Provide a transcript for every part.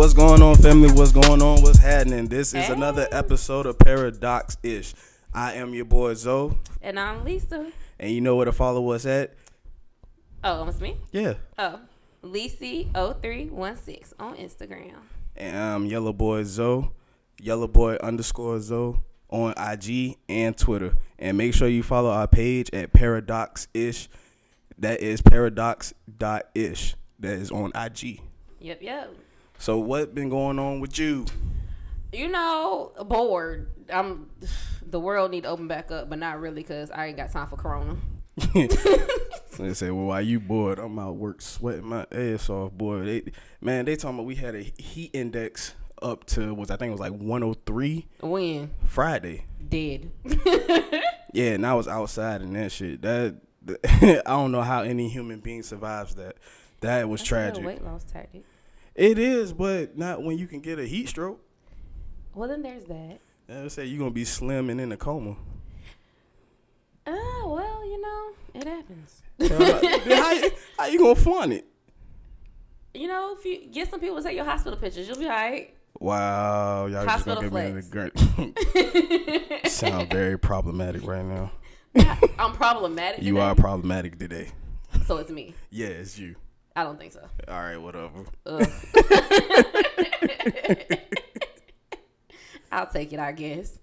What's going on, family? What's going on? What's happening? This is another episode of Paradox-ish. I am your boy, Zoe. And I'm Lisa. And you know where to follow us at? Oh, it's me? Yeah. Oh, Lisi0316 on Instagram. And I'm Yellow Boy Zoe, Yellowboy_Zoe on IG and Twitter. And make sure you follow our page at Paradox-ish. That is paradox.ish. That is on IG. Yep. So what been going on with you? You know, bored. The world need to open back up, but not really because I ain't got time for Corona. So they say, well, why you bored? I'm out work sweating my ass off, boy. They talking about we had a heat index up to, I think it was like 103. When? Friday. Dead. Yeah, and I was outside and that shit. I don't know how any human being survives that. That was tragic. A weight loss tactic. It is, but not when you can get a heat stroke. Well, then there's that. They say you're going to be slim and in a coma. Well, you know, it happens. How you going to flaunt it? You know, if you get some people to take your hospital pictures, you'll be all right. Wow, y'all hospital just going to give me the grunt. Sound very problematic right now. I'm problematic today? You are problematic today. So it's me. Yeah, it's you. I don't think so. All right, whatever. I'll take it, I guess.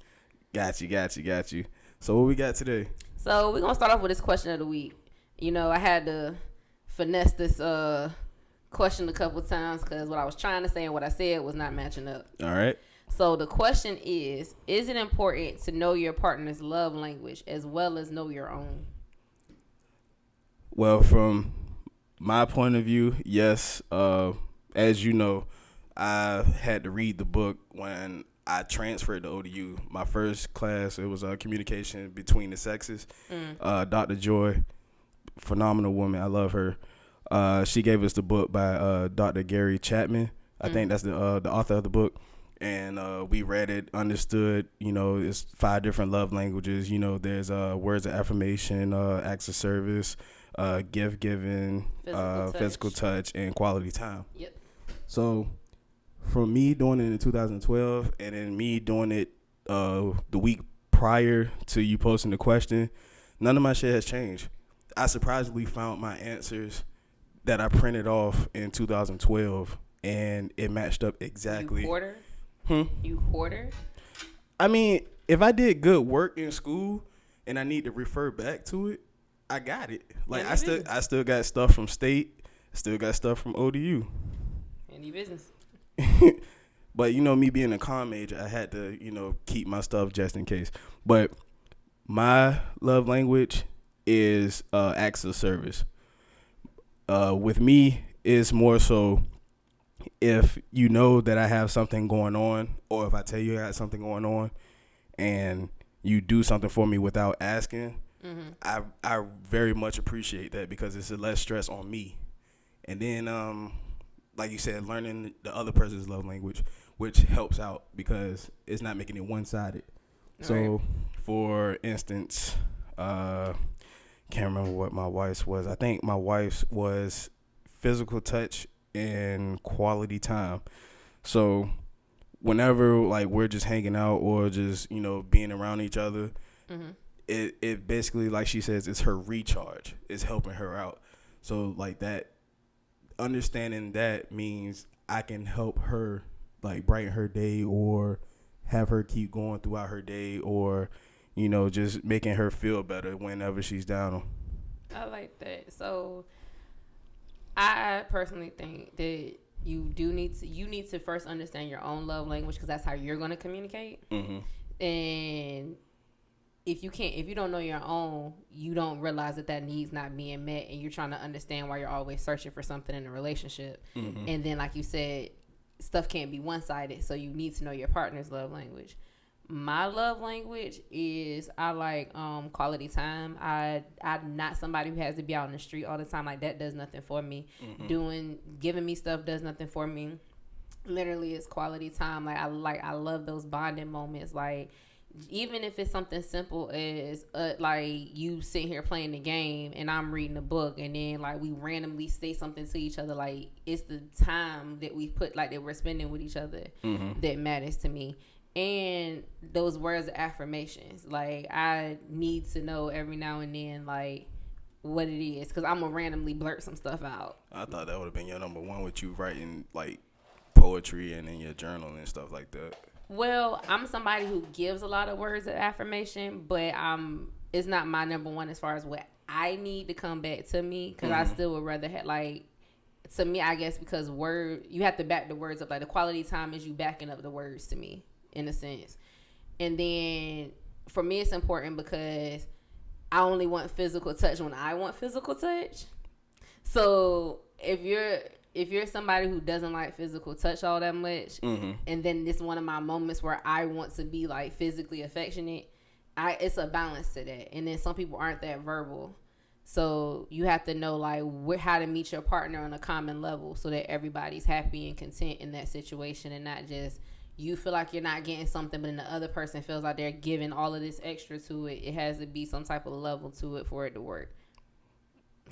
Got you. So what we got today? So we're going to start off with this question of the week. You know, I had to finesse this question a couple times because what I was trying to say and what I said was not matching up. All right. So the question is it important to know your partner's love language as well as know your own? Well, from my point of view, yes. As you know, I had to read the book when I transferred to ODU. My first class, it was communication between the sexes. Dr. Joy, phenomenal woman. I love her. She gave us the book by Dr. Gary Chapman. I think that's the author of the book. And we read it, understood, you know, it's 5 different love languages. You know, there's words of affirmation, acts of service, gift giving, physical touch, and quality time. Yep. So from me doing it in 2012 and then me doing it the week prior to you posting the question, none of my shit has changed. I surprisingly found my answers that I printed off in 2012 and it matched up exactly. You hoarder? You hoarder? I mean, if I did good work in school and I need to refer back to it, I got it. Like I still got stuff from state, still got stuff from ODU. Any business. But you know, me being a comm major, I had to, you know, keep my stuff just in case. But my love language is acts of service. With me, it's more so if you know that I have something going on, or if I tell you I got something going on, and you do something for me without asking, I very much appreciate that because it's less stress on me. And then, like you said, learning the other person's love language, which helps out because it's not making it one-sided. Right. So, for instance, can't remember what my wife's was. I think my wife's was physical touch and quality time. So whenever like we're just hanging out or just, you know, being around each other, it basically, like she says, it's her recharge. It's helping her out. So like that, understanding that means I can help her like brighten her day or have her keep going throughout her day or, you know, just making her feel better whenever she's down. I like that. So I personally think that you need to first understand your own love language because that's how you're going to communicate. And if you don't know your own, you don't realize that need's not being met, and you're trying to understand why you're always searching for something in a relationship. And then, like you said, stuff can't be one-sided, so you need to know your partner's love language. My love language is I like quality time. I'm not somebody who has to be out on the street all the time. Like that does nothing for me. Giving me stuff does nothing for me. Literally, it's quality time. I love those bonding moments. Like even if it's something simple as like you sitting here playing the game and I'm reading a book, and then like we randomly say something to each other, like it's the time that we put, like that we're spending with each other, that matters to me. And those words of affirmations, like I need to know every now and then, like what it is, because I'm gonna randomly blurt some stuff out. I thought that would have been your number one, with you writing like poetry and in your journal and stuff like that. Well, I'm somebody who gives a lot of words of affirmation, but it's not my number one as far as what I need to come back to me, because I still would rather have, like, to me, I guess, because you have to back the words up. Like, the quality time is you backing up the words to me, in a sense. And then for me, it's important because I only want physical touch when I want physical touch. So if you're somebody who doesn't like physical touch all that much, and then this one of my moments where I want to be like physically affectionate, it's a balance to that. And then some people aren't that verbal, so you have to know like how to meet your partner on a common level so that everybody's happy and content in that situation, and not just you feel like you're not getting something, but then the other person feels like they're giving all of this extra to it. It has to be some type of level to it for it to work.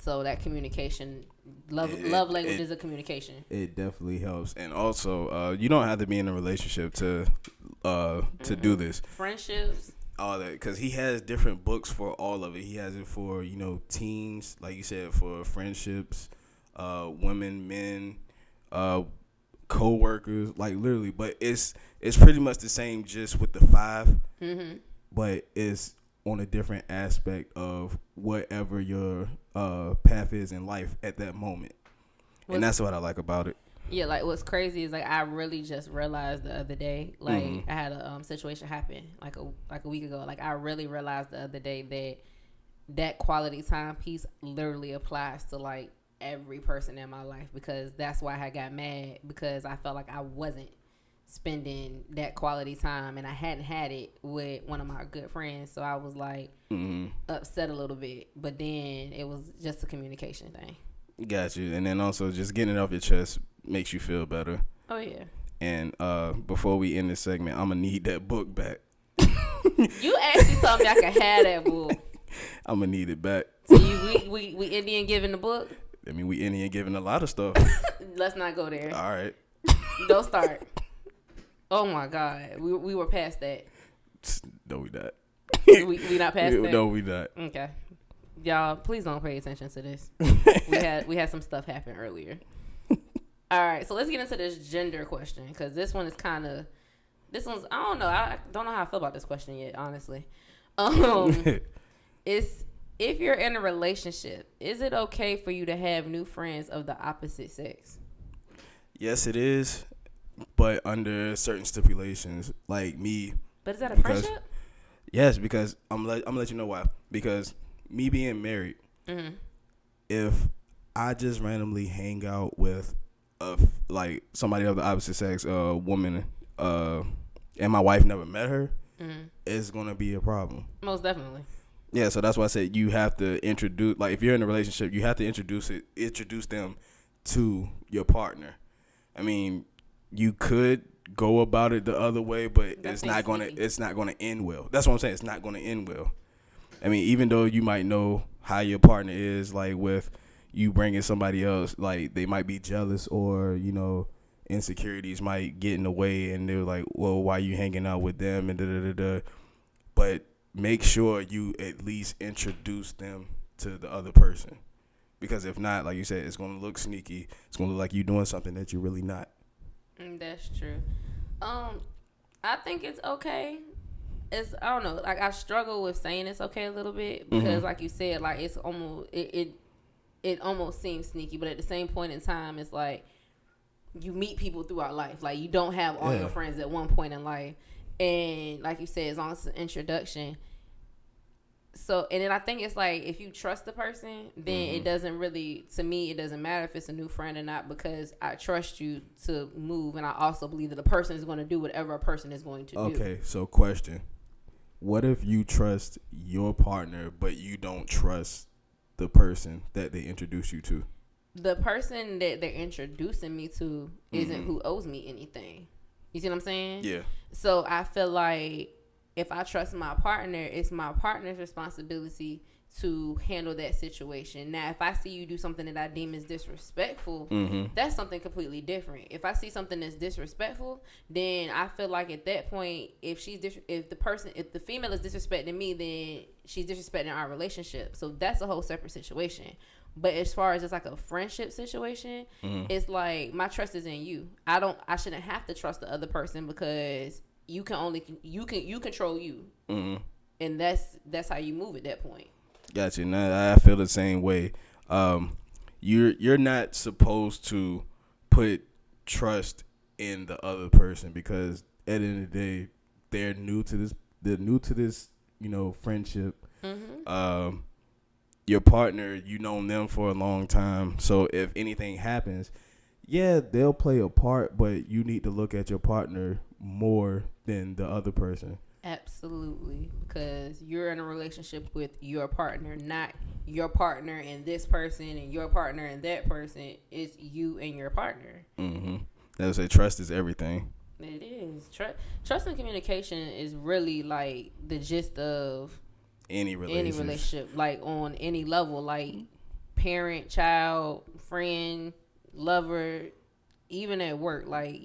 So that communication, love language is a communication. It definitely helps, and also you don't have to be in a relationship to do this. Friendships, all that, because he has different books for all of it. He has it for teens, like you said, for friendships, women, men, co-workers, like literally. But it's pretty much the same, just with the 5, but it's on a different aspect of whatever your path is in life at that moment. And that's what I like about it. Yeah, like what's crazy is like I really just realized the other day, like I had a situation happen like a week ago. Like I really realized the other day that quality time piece literally applies to like every person in my life, because that's why I got mad, because I felt like I wasn't spending that quality time and I hadn't had it with one of my good friends. So I was like upset a little bit, but then it was just a communication thing. Got you. And then also just getting it off your chest makes you feel better. Oh yeah. And before we end this segment, I'm gonna need that book back. You actually told me I could have that book. I'm gonna need it back. So we Indian giving the book? I mean, we Indian giving a lot of stuff. Let's not go there. All right. Don't start. Oh my God, we were past that. No, we not. we not past that. No, we not. Okay, y'all, please don't pay attention to this. we had some stuff happen earlier. All right, so let's get into this gender question, because this one's I don't know. I don't know how I feel about this question yet, honestly. It's, if you're in a relationship, is it okay for you to have new friends of the opposite sex? Yes, it is, but under certain stipulations, like me. But is that a friendship? Yes, because I'm gonna let you know why. Because me being married, if I just randomly hang out with like somebody of the opposite sex, a woman, and my wife never met her, it's gonna be a problem. Most definitely. Yeah, so that's why I said you have to introduce, like if you're in a relationship, you have to introduce them to your partner. I mean, you could go about it the other way, but it's not gonna end well. That's what I'm saying. It's not gonna end well. I mean, even though you might know how your partner is, like with you bringing somebody else, like they might be jealous, or insecurities might get in the way, and they're like, well, why are you hanging out with them, and da-da-da-da. But make sure you at least introduce them to the other person, because if not, like you said, it's going to look sneaky. It's going to look like you're doing something that you're really not. That's true. I think it's okay. I don't know, like I struggle with saying it's okay a little bit, because like you said, like it's almost it almost seems sneaky, but at the same point in time, it's like you meet people throughout life. Like you don't have all your friends at one point in life, and like you said, as long as it's an introduction. So, and then I think it's like if you trust the person, then it doesn't really, to me, it doesn't matter if it's a new friend or not, because I trust you to move, and I also believe that the person is going to do whatever a person is going to do. Okay, so question. What if you trust your partner, but you don't trust the person that they introduce you to? The person that they're introducing me to isn't who owes me anything. You see what I'm saying? Yeah. So I feel like if I trust my partner, it's my partner's responsibility to handle that situation. Now, if I see you do something that I deem as disrespectful, that's something completely different. If I see something that's disrespectful, then I feel like at that point, if the female is disrespecting me, then she's disrespecting our relationship. So that's a whole separate situation. But as far as just like a friendship situation, it's like my trust is in you. I shouldn't have to trust the other person because you control you, and that's how you move at that point. Gotcha. Now I feel the same way. You're not supposed to put trust in the other person because at the end of the day, they're new to this. They're new to this, friendship. Your partner, you known them for a long time. So if anything happens, yeah, they'll play a part, but you need to look at your partner more than the other person. Absolutely, because you're in a relationship with your partner, not your partner and this person and your partner and that person. It's you and your partner. That's say trust is everything. It is. Trust and communication is really like the gist of any relationship, like on any level, like parent, child, friend, lover, even at work, like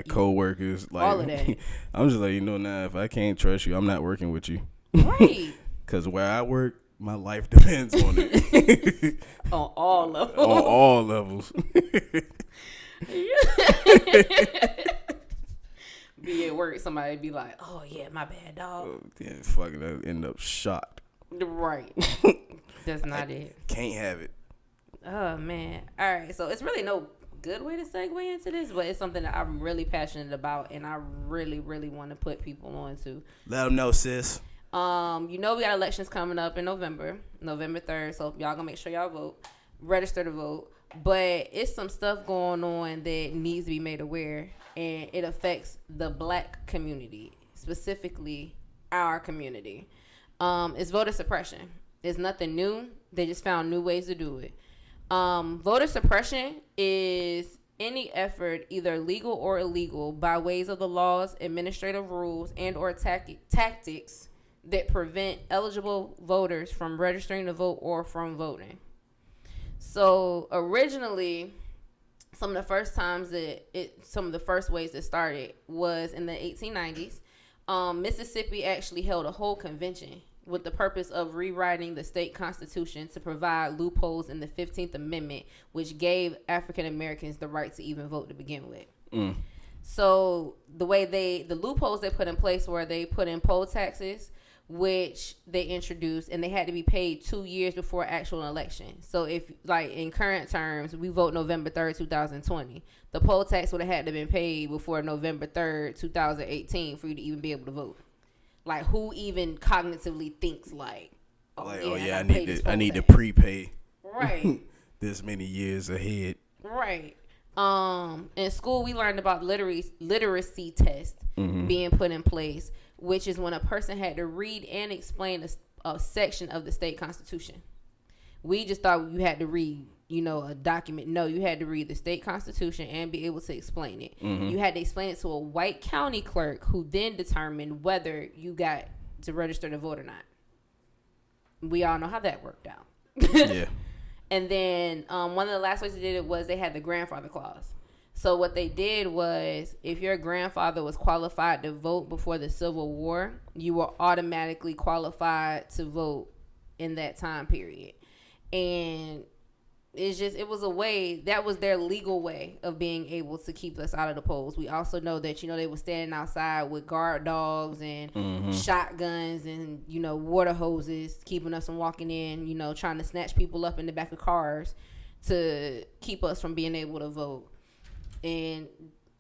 co-workers, like all of that. I'm just like, now if I can't trust you, I'm not working with you, right? Because where I work, my life depends on it. On all levels. On all levels. Be at work, somebody be like, "Oh yeah, my bad, dog." Yeah, fucking end up shot. Right. That's not it. Can't have it. Oh man. All right. So it's really no good way to segue into this, but it's something that I'm really passionate about, and I really, really want to put people on to. Let them know, sis. We got elections coming up in November 3rd. So y'all gonna make sure y'all vote, register to vote. But it's some stuff going on that needs to be made aware, and it affects the Black community, specifically our community. It's voter suppression. It's nothing new. They just found new ways to do it. Voter suppression is any effort, either legal or illegal, by ways of the laws, administrative rules, and or tactics that prevent eligible voters from registering to vote or from voting. So originally, some of the first ways it started was in the 1890s. Mississippi actually held a whole convention with the purpose of rewriting the state constitution to provide loopholes in the 15th Amendment, which gave African Americans the right to even vote to begin with. So the loopholes they put in place were they put in poll taxes, which they introduced, and they had to be paid 2 years before actual election. So if, like, in current terms, we vote November 3rd, 2020, the poll tax would have had to been paid before November 3rd, 2018 for you to even be able to vote. Like, who even cognitively thinks I need to prepay right this many years ahead. Right. In school, we learned about literacy test being put in place, which is when a person had to read and explain a section of the state constitution. We just thought you had to read, a document. No, you had to read the state constitution and be able to explain it. You had to explain it to a white county clerk who then determined whether you got to register to vote or not. We all know how that worked out. Yeah. And then one of the last ways they did it was they had the grandfather clause. So what they did was, if your grandfather was qualified to vote before the Civil War, you were automatically qualified to vote in that time period. And it was a way, that was their legal way of being able to keep us out of the polls. We also know that, they were standing outside with guard dogs and shotguns and, water hoses, keeping us from walking in, trying to snatch people up in the back of cars to keep us from being able to vote. And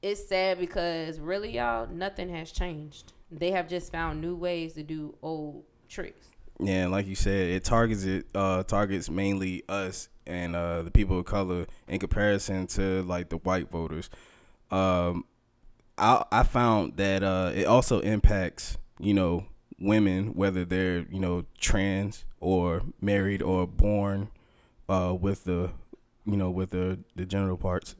it's sad because really, y'all, nothing has changed. They have just found new ways to do old tricks. Yeah, like you said, it targets mainly us and the people of color in comparison to like the white voters. I found that it also impacts women, whether they're trans or married or born with the with the genital parts.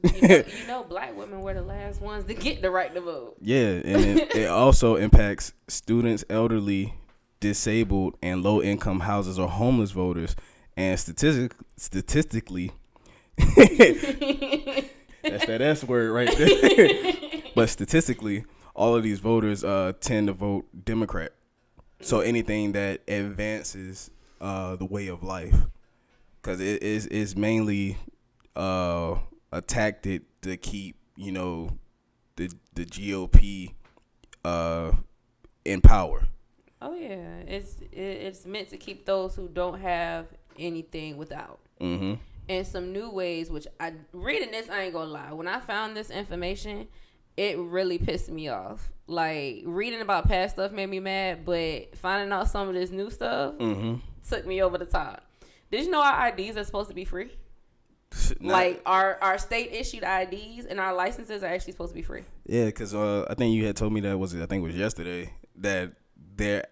Black women were the last ones to get the right to vote. Yeah, and it also impacts students, elderly, disabled, and low-income houses or homeless voters. And statistically, that's that S word right there. But statistically, all of these voters tend to vote Democrat. So anything that advances the way of life, because it is mainly a tactic to keep the GOP in power. Oh yeah, it's meant to keep those who don't have anything without. Mm-hmm. And some new ways, which reading this, I ain't gonna lie. When I found this information, it really pissed me off. Like, reading about past stuff made me mad, but finding out some of this new stuff took me over the top. Did you know our IDs are supposed to be free? Like, our state issued IDs and our licenses are actually supposed to be free. Yeah, because I think you had told me that I think it was yesterday, that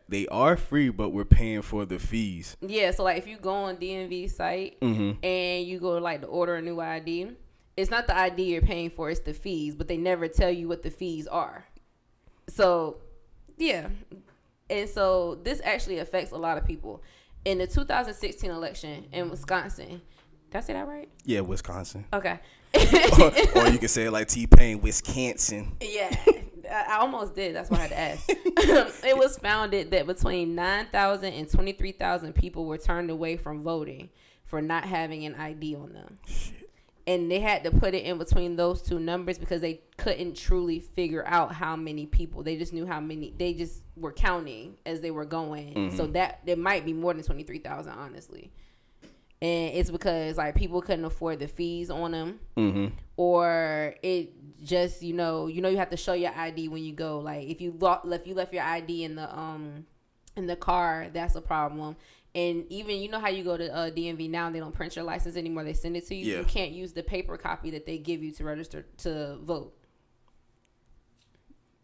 they are free, but we're paying for the fees. Yeah, so like if you go on DMV site and you go to order a new ID, it's not the ID you're paying for, it's the fees, but they never tell you what the fees are. So, yeah. And so this actually affects a lot of people. In the 2016 election in Wisconsin, did I say that right? Yeah, Wisconsin. Okay. or you can say it like T-Pain, Wisconsin. Yeah, I almost did. That's why I had to ask. It was founded that between 9,000 and 23,000 people were turned away from voting for not having an ID on them. Shit. And they had to put it in between those two numbers because they couldn't truly figure out how many people. They just knew how many. They just were counting as they were going. Mm-hmm. So that there might be more than 23,000, honestly. And it's because people couldn't afford the fees on them, or it just you have to show your ID when you go. Like if you left your ID in the car, that's a problem. And even how you go to DMV now, they don't print your license anymore. They send it to you. Yeah. You can't use the paper copy that they give you to register to vote.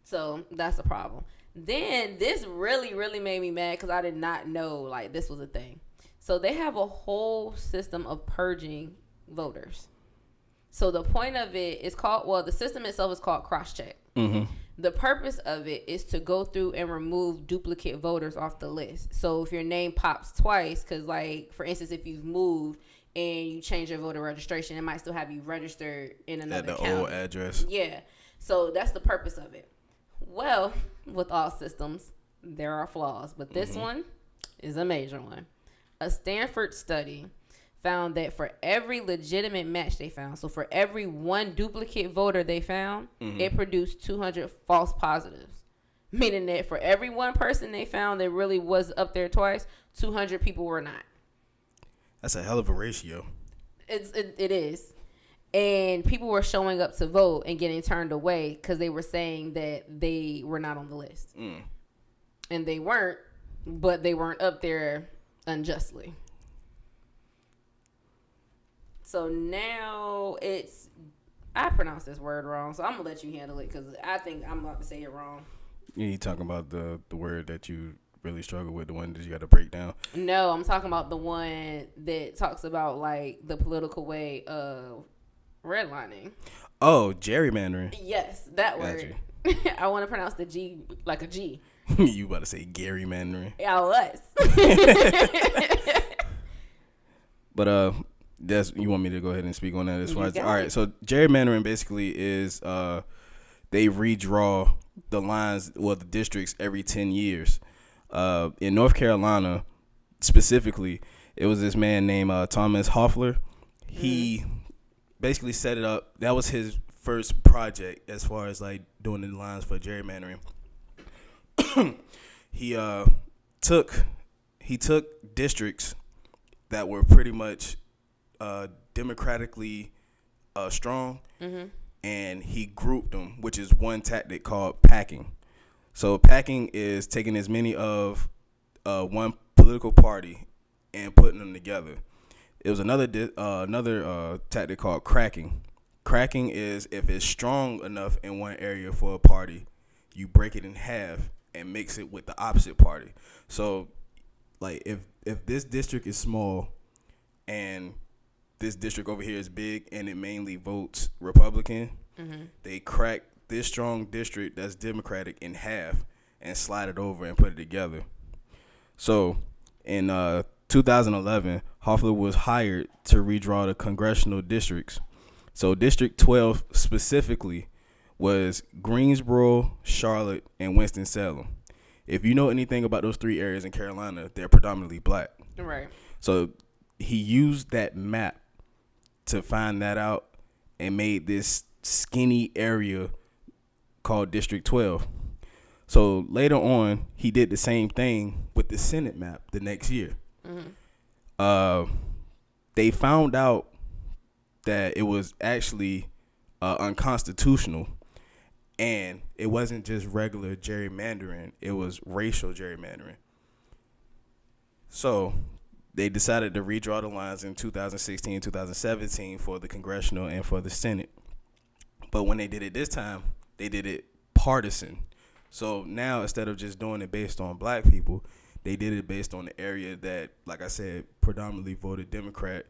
So that's a problem. Then this really, really made me mad because I did not know this was a thing. So they have a whole system of purging voters. So the point of it is the system itself is called cross-check. Mm-hmm. The purpose of it is to go through and remove duplicate voters off the list. So if your name pops twice, because for instance, if you've moved and you change your voter registration, it might still have you registered in another county. Old address. Yeah. So that's the purpose of it. Well, with all systems, there are flaws, but this one is a major one. A Stanford study found that for every legitimate match they found, so for every one duplicate voter they found, it produced 200 false positives. Meaning that for every one person they found that really was up there twice, 200 people were not. That's a hell of a ratio. It is. And people were showing up to vote and getting turned away because they were saying that they were not on the list. And they weren't, but they weren't up there unjustly. So now I pronounced this word wrong, so I'm going to let you handle it because I think I'm about to say it wrong. You talking about the word that you really struggle with, the one that you got to break down? No, I'm talking about the one that talks about the political way of redlining. Oh, gerrymandering. Yes, that word. I want to pronounce the G like a G. You about to say gerrymandering? Yeah, I was. But you want me to go ahead and speak on that as far as all right. So gerrymandering basically is they redraw the lines, the districts every 10 years. In North Carolina, specifically, it was this man named Thomas Hoffler. He basically set it up. That was his first project as far as doing the lines for gerrymandering. He took districts that were pretty much democratically strong, and he grouped them, which is one tactic called packing. So packing is taking as many of one political party and putting them together. It was another tactic called cracking. Cracking is if it's strong enough in one area for a party, you break it in half and mix it with the opposite party. So if this district is small and this district over here is big and it mainly votes Republican. They crack this strong district that's Democratic in half and slide it over and put it together. So in 2011, Hoffler was hired to redraw the congressional districts. So District 12 specifically was Greensboro, Charlotte, and Winston-Salem. If you know anything about those three areas in Carolina, they're predominantly black. Right. So he used that map to find that out and made this skinny area called District 12. So later on, he did the same thing with the Senate map the next year. They found out that it was actually unconstitutional, and it wasn't just regular gerrymandering, it was racial gerrymandering. So they decided to redraw the lines in 2016 and 2017 for the congressional and for the Senate. But when they did it this time, they did it partisan. So now, instead of just doing it based on black people, they did it based on the area that, like I said, predominantly voted Democrat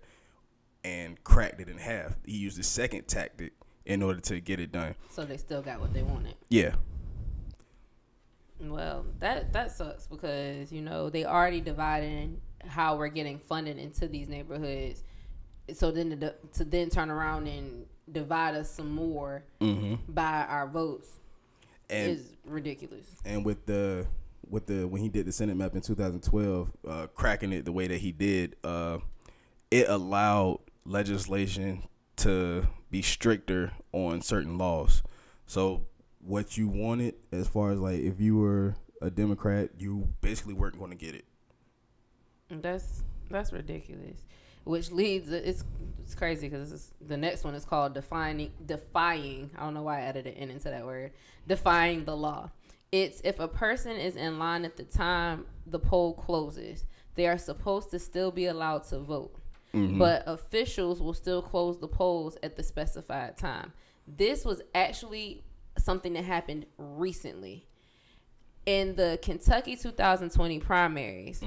and cracked it in half. He used the second tactic in order to get it done. So they still got what they wanted. Yeah. Well, that sucks because, you know, they already divided how we're getting funded into these neighborhoods. So then to then turn around and divide us some more by our votes is ridiculous. And with the when he did the Senate map in 2012, cracking it the way that he did, it allowed legislation to be stricter on certain laws. So what you wanted, as far as like if you were a Democrat, you basically weren't going to get it. That's ridiculous. Which leads, it's crazy because the next one is called defying. I don't know why I added an N into that word. Defying the law. It's if a person is in line at the time the poll closes, they are supposed to still be allowed to vote. But officials will still close the polls at the specified time. This was actually something that happened recently. In the Kentucky 2020 primaries,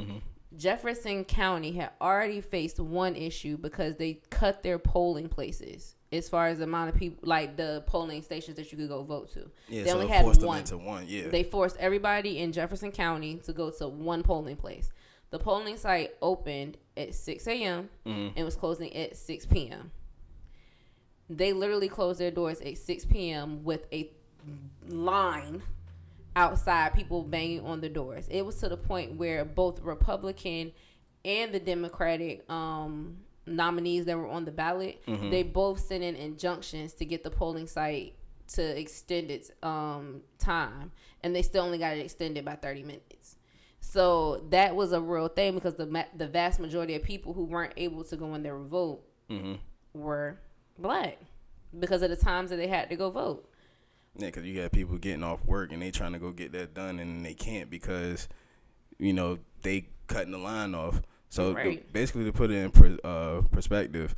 Jefferson County had already faced one issue because they cut their polling places as far as the amount of people, like the polling stations that you could go vote to. Yeah, they so only it had forced one. them into one. Yeah, they forced everybody in Jefferson County to go to one polling place. The polling site opened at 6 a.m. and was closing at 6 p.m. They literally closed their doors at 6 p.m. with a line outside, people banging on the doors. It was to the point where both Republican and the Democratic nominees that were on the ballot, they both sent in injunctions to get the polling site to extend its time, and they still only got it extended by 30 minutes. So that was a real thing because the vast majority of people who weren't able to go in there and vote were black because of the times that they had to go vote. Yeah, because you got people getting off work and they trying to go get that done and they can't because, you know, they cutting the line off. So basically, to put it in perspective,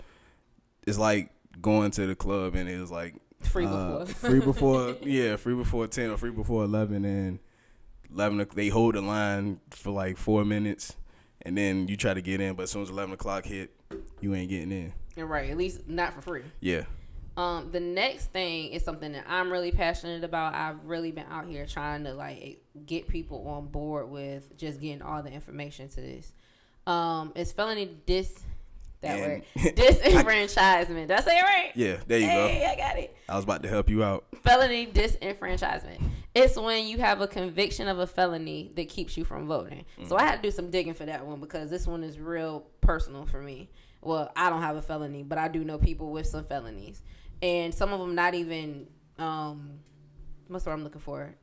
it's like going to the club and it was like free before 10 or free before 11, and 11 they hold the line for like 4 minutes and then you try to get in, but as soon as 11 o'clock hit, you ain't getting in. Right, at least not for free. Yeah. The next thing is something that I'm really passionate about. I've really been out here trying to like get people on board with just getting all the information to this. It's felony disenfranchisement. Did I say it right? Yeah, there you go. I got it. I was about to help you out. Felony disenfranchisement. It's when you have a conviction of a felony that keeps you from voting. So I had to do some digging for that one because this one is real personal for me. Well, I don't have a felony, but I do know people with some felonies. And some of them not even, what's the word I'm looking for?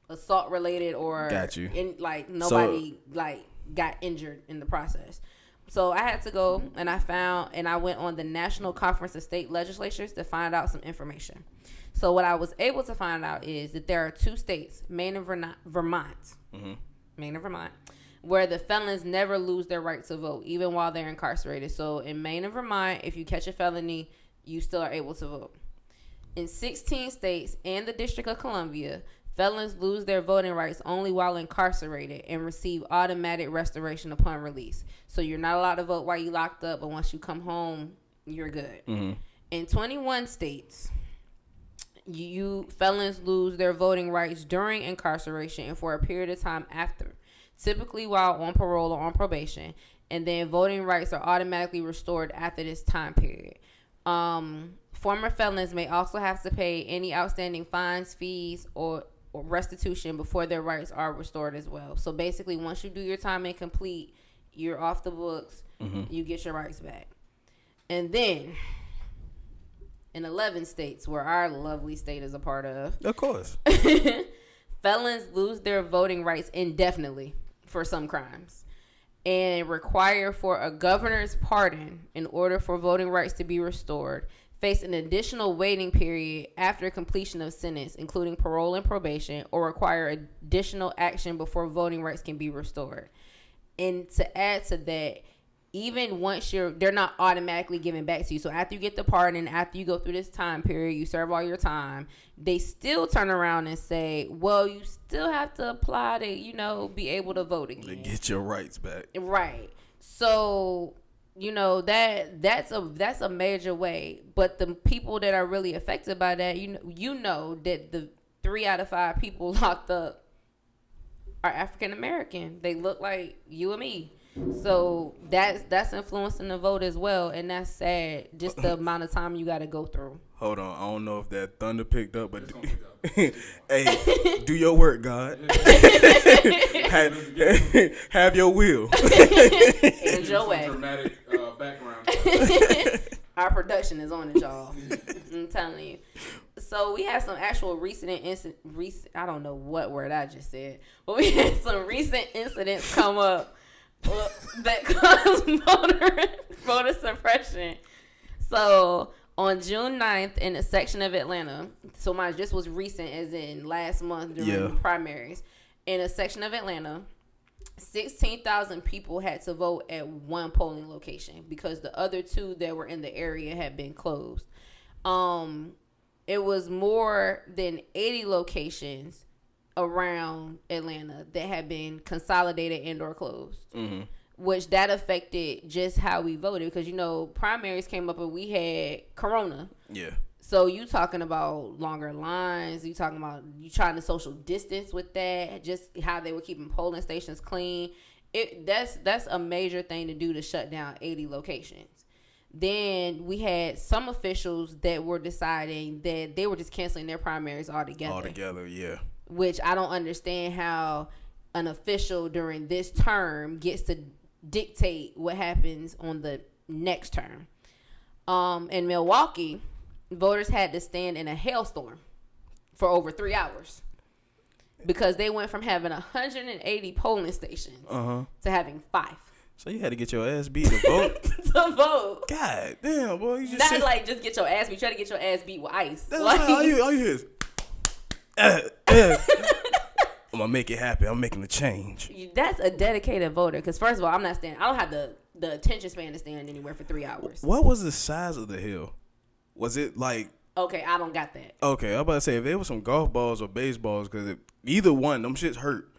Assault related or got you. Nobody got injured in the process. So I had to go and I went on the National Conference of State Legislatures to find out some information. So what I was able to find out is that there are 2 states, Maine and Vermont, Maine and Vermont, where the felons never lose their right to vote, even while they're incarcerated. So in Maine and Vermont, if you catch a felony, you still are able to vote. In 16 states and the District of Columbia, felons lose their voting rights only while incarcerated and receive automatic restoration upon release. So you're not allowed to vote while you're locked up, but once you come home, you're good. Mm-hmm. In 21 states, you felons lose their voting rights during incarceration and for a period of time after, typically while on parole or on probation, and then voting rights are automatically restored after this time period. Former felons may also have to pay any outstanding fines, fees, or restitution before their rights are restored as well. So basically, once you do your time and complete, you're off the books. Mm-hmm. You get your rights back. And then, in 11 states, where our lovely state is a part of course, felons lose their voting rights indefinitely for some crimes and require for a governor's pardon in order for voting rights to be restored, face an additional waiting period after completion of sentence, including parole and probation, or require additional action before voting rights can be restored. And to add to that, even once they're not automatically given back to you. So after you get the pardon, after you go through this time period, you serve all your time, they still turn around and say, well, you still have to apply to, be able to vote again. To get your rights back. Right. So, that's a major way. But the people that are really affected by that, you know that the 3 out of 5 people locked up are African American. They look like you and me. So that's influencing the vote as well, and that's sad. Just the amount of time you got to go through. Hold on, I don't know if that thunder picked up, but hey, do your work, God. have your will. And your way. Dramatic background. Our production is on it, y'all. I'm telling you. So we have some actual recent I don't know what word I just said, but we had some recent incidents come up that caused voter suppression. So on June 9th, in a section of Atlanta, so mine just was recent as in last month during the primaries, in a section of Atlanta, 16,000 people had to vote at one polling location because the other 2 that were in the area had been closed. It was more than 80 locations around Atlanta that had been consolidated and or closed, which that affected just how we voted because primaries came up and we had Corona. Yeah. So you talking about longer lines? You talking about you trying to social distance with that? Just how they were keeping polling stations clean. That's a major thing to do to shut down 80 locations. Then we had some officials that were deciding that they were just canceling their primaries altogether. Altogether, yeah. Which I don't understand how an official during this term gets to dictate what happens on the next term. In Milwaukee, voters had to stand in a hailstorm for over 3 hours because they went from having 180 polling stations to having 5. So you had to get your ass beat to vote? To vote. God damn, boy. You just not just get your ass beat. You try to get your ass beat with ice. That's all you hear is... I'm gonna make it happen. I'm making the change. That's a dedicated voter. Because first of all, I'm not standing. I don't have the attention span to stand anywhere for 3 hours. What was the size of the hill? Was it like? Okay, I don't got that. Okay, I'm about to say if there was some golf balls or baseballs, because either one, them shits hurt.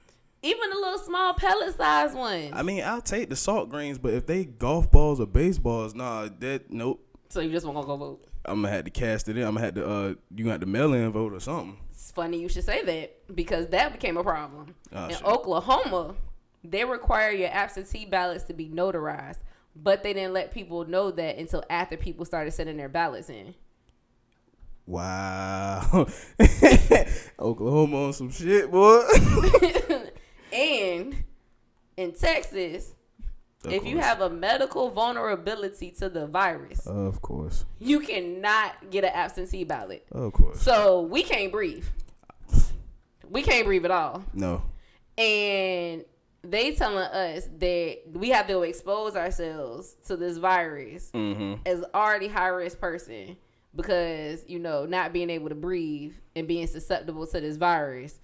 Even the little small pellet size ones. I mean, I'll take the salt grains, but if they golf balls or baseballs, nope. So you just want to go vote? I'm gonna have to cast it in. I'm gonna have to you got to mail in vote or something. It's funny you should say that because that became a problem. In shit. Oklahoma, they require your absentee ballots to be notarized, but they didn't let people know that until after people started sending their ballots in. Wow. Oklahoma on some shit, boy. And in Texas, if you have a medical vulnerability to the virus, of course, you cannot get an absentee ballot. Of course. So we can't breathe. We can't breathe at all. No. And they telling us that we have to expose ourselves to this virus as already high risk person because, not being able to breathe and being susceptible to this virus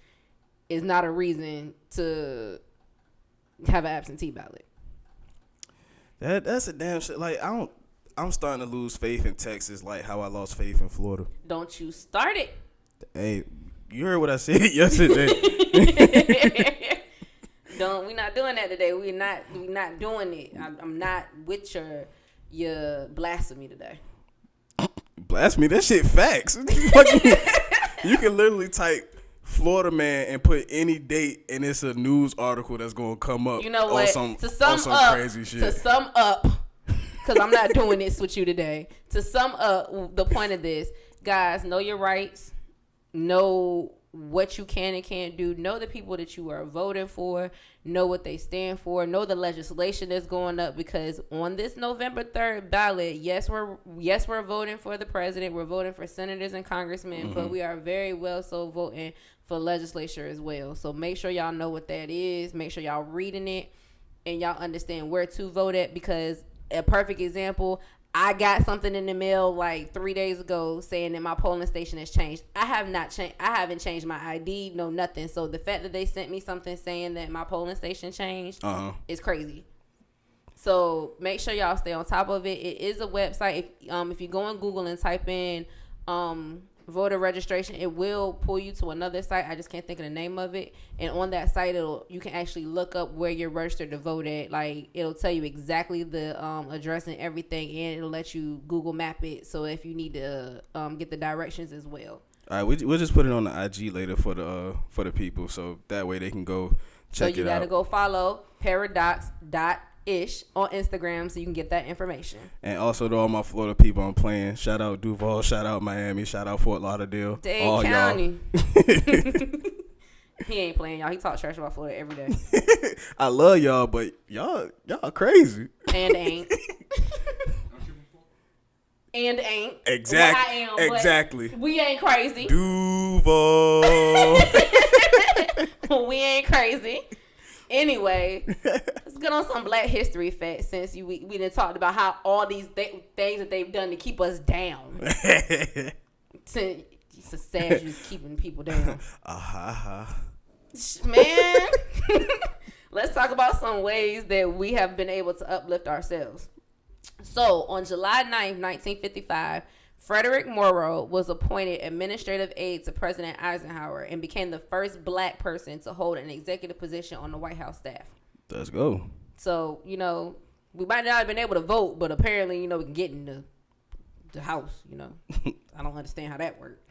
is not a reason to have an absentee ballot. That's a damn shit. Like, I'm starting to lose faith in Texas like how I lost faith in Florida. Don't you start it. Hey, You heard what I said yesterday. We're not doing that today. We're not doing it. I'm not with your blasphemy today. Blasphemy? That shit facts. You can literally type Florida man and put any date, and it's a news article that's gonna come up. You know what? On some crazy shit. To sum up, because I'm not doing this with you today. To sum up, the point of this, guys, know your rights. Know what you can and can't do. Know the people that you are voting for. Know what they stand for. Know the legislation that's going up, because on this November 3rd ballot, yes, we're voting for the president. We're voting for senators and congressmen, but we are very well so voting for legislature as well. So make sure y'all know what that is. Make sure y'all reading it and y'all understand where to vote at, because a perfect example, I got something in the mail like 3 days ago saying that my polling station has changed. I haven't changed my ID, no nothing. So the fact that they sent me something saying that my polling station changed is crazy. So make sure y'all stay on top of it. It is a website. If you go on Google and type in voter registration, it will pull you to another site. I just can't think of the name of it. And on that site, you can actually look up where you're registered to vote at. Like, it'll tell you exactly the address and everything, and it'll let you Google map it. So if you need to get the directions as well. All right, we'll just put it on the IG later for the people, so that way they can go check it out. So you gotta go follow paradox.ish on Instagram so you can get that information. And also to all my Florida people I'm playing, shout out Duval, shout out Miami, shout out Fort Lauderdale. Dade all County. He ain't playing, y'all. He talk trash about Florida every day. I love y'all, but y'all crazy. And ain't. And ain't. Exactly. Well, I am, exactly. We ain't crazy. Duval. We ain't crazy. Anyway, let's get on some Black History facts, since we done talked about how all these things that they've done to keep us down. It's a sad just keeping people down. Man, let's talk about some ways that we have been able to uplift ourselves. So, on July 9th, 1955, Frederick Morrow was appointed administrative aide to President Eisenhower and became the first Black person to hold an executive position on the White House staff. Let's go. So, we might not have been able to vote, but apparently, we can get in the House, I don't understand how that worked.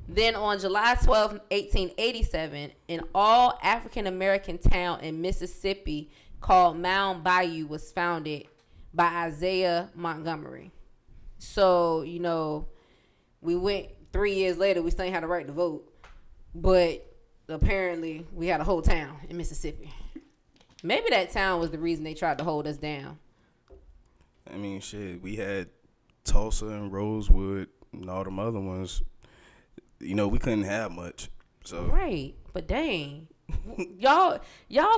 Then on July 12th, 1887, an all African-American town in Mississippi called Mound Bayou was founded by Isaiah Montgomery. So, we went 3 years later, we still had the right to vote. But apparently, we had a whole town in Mississippi. Maybe that town was the reason they tried to hold us down. I mean, shit, we had Tulsa and Rosewood and all them other ones. We couldn't have much. So right, but dang. y'all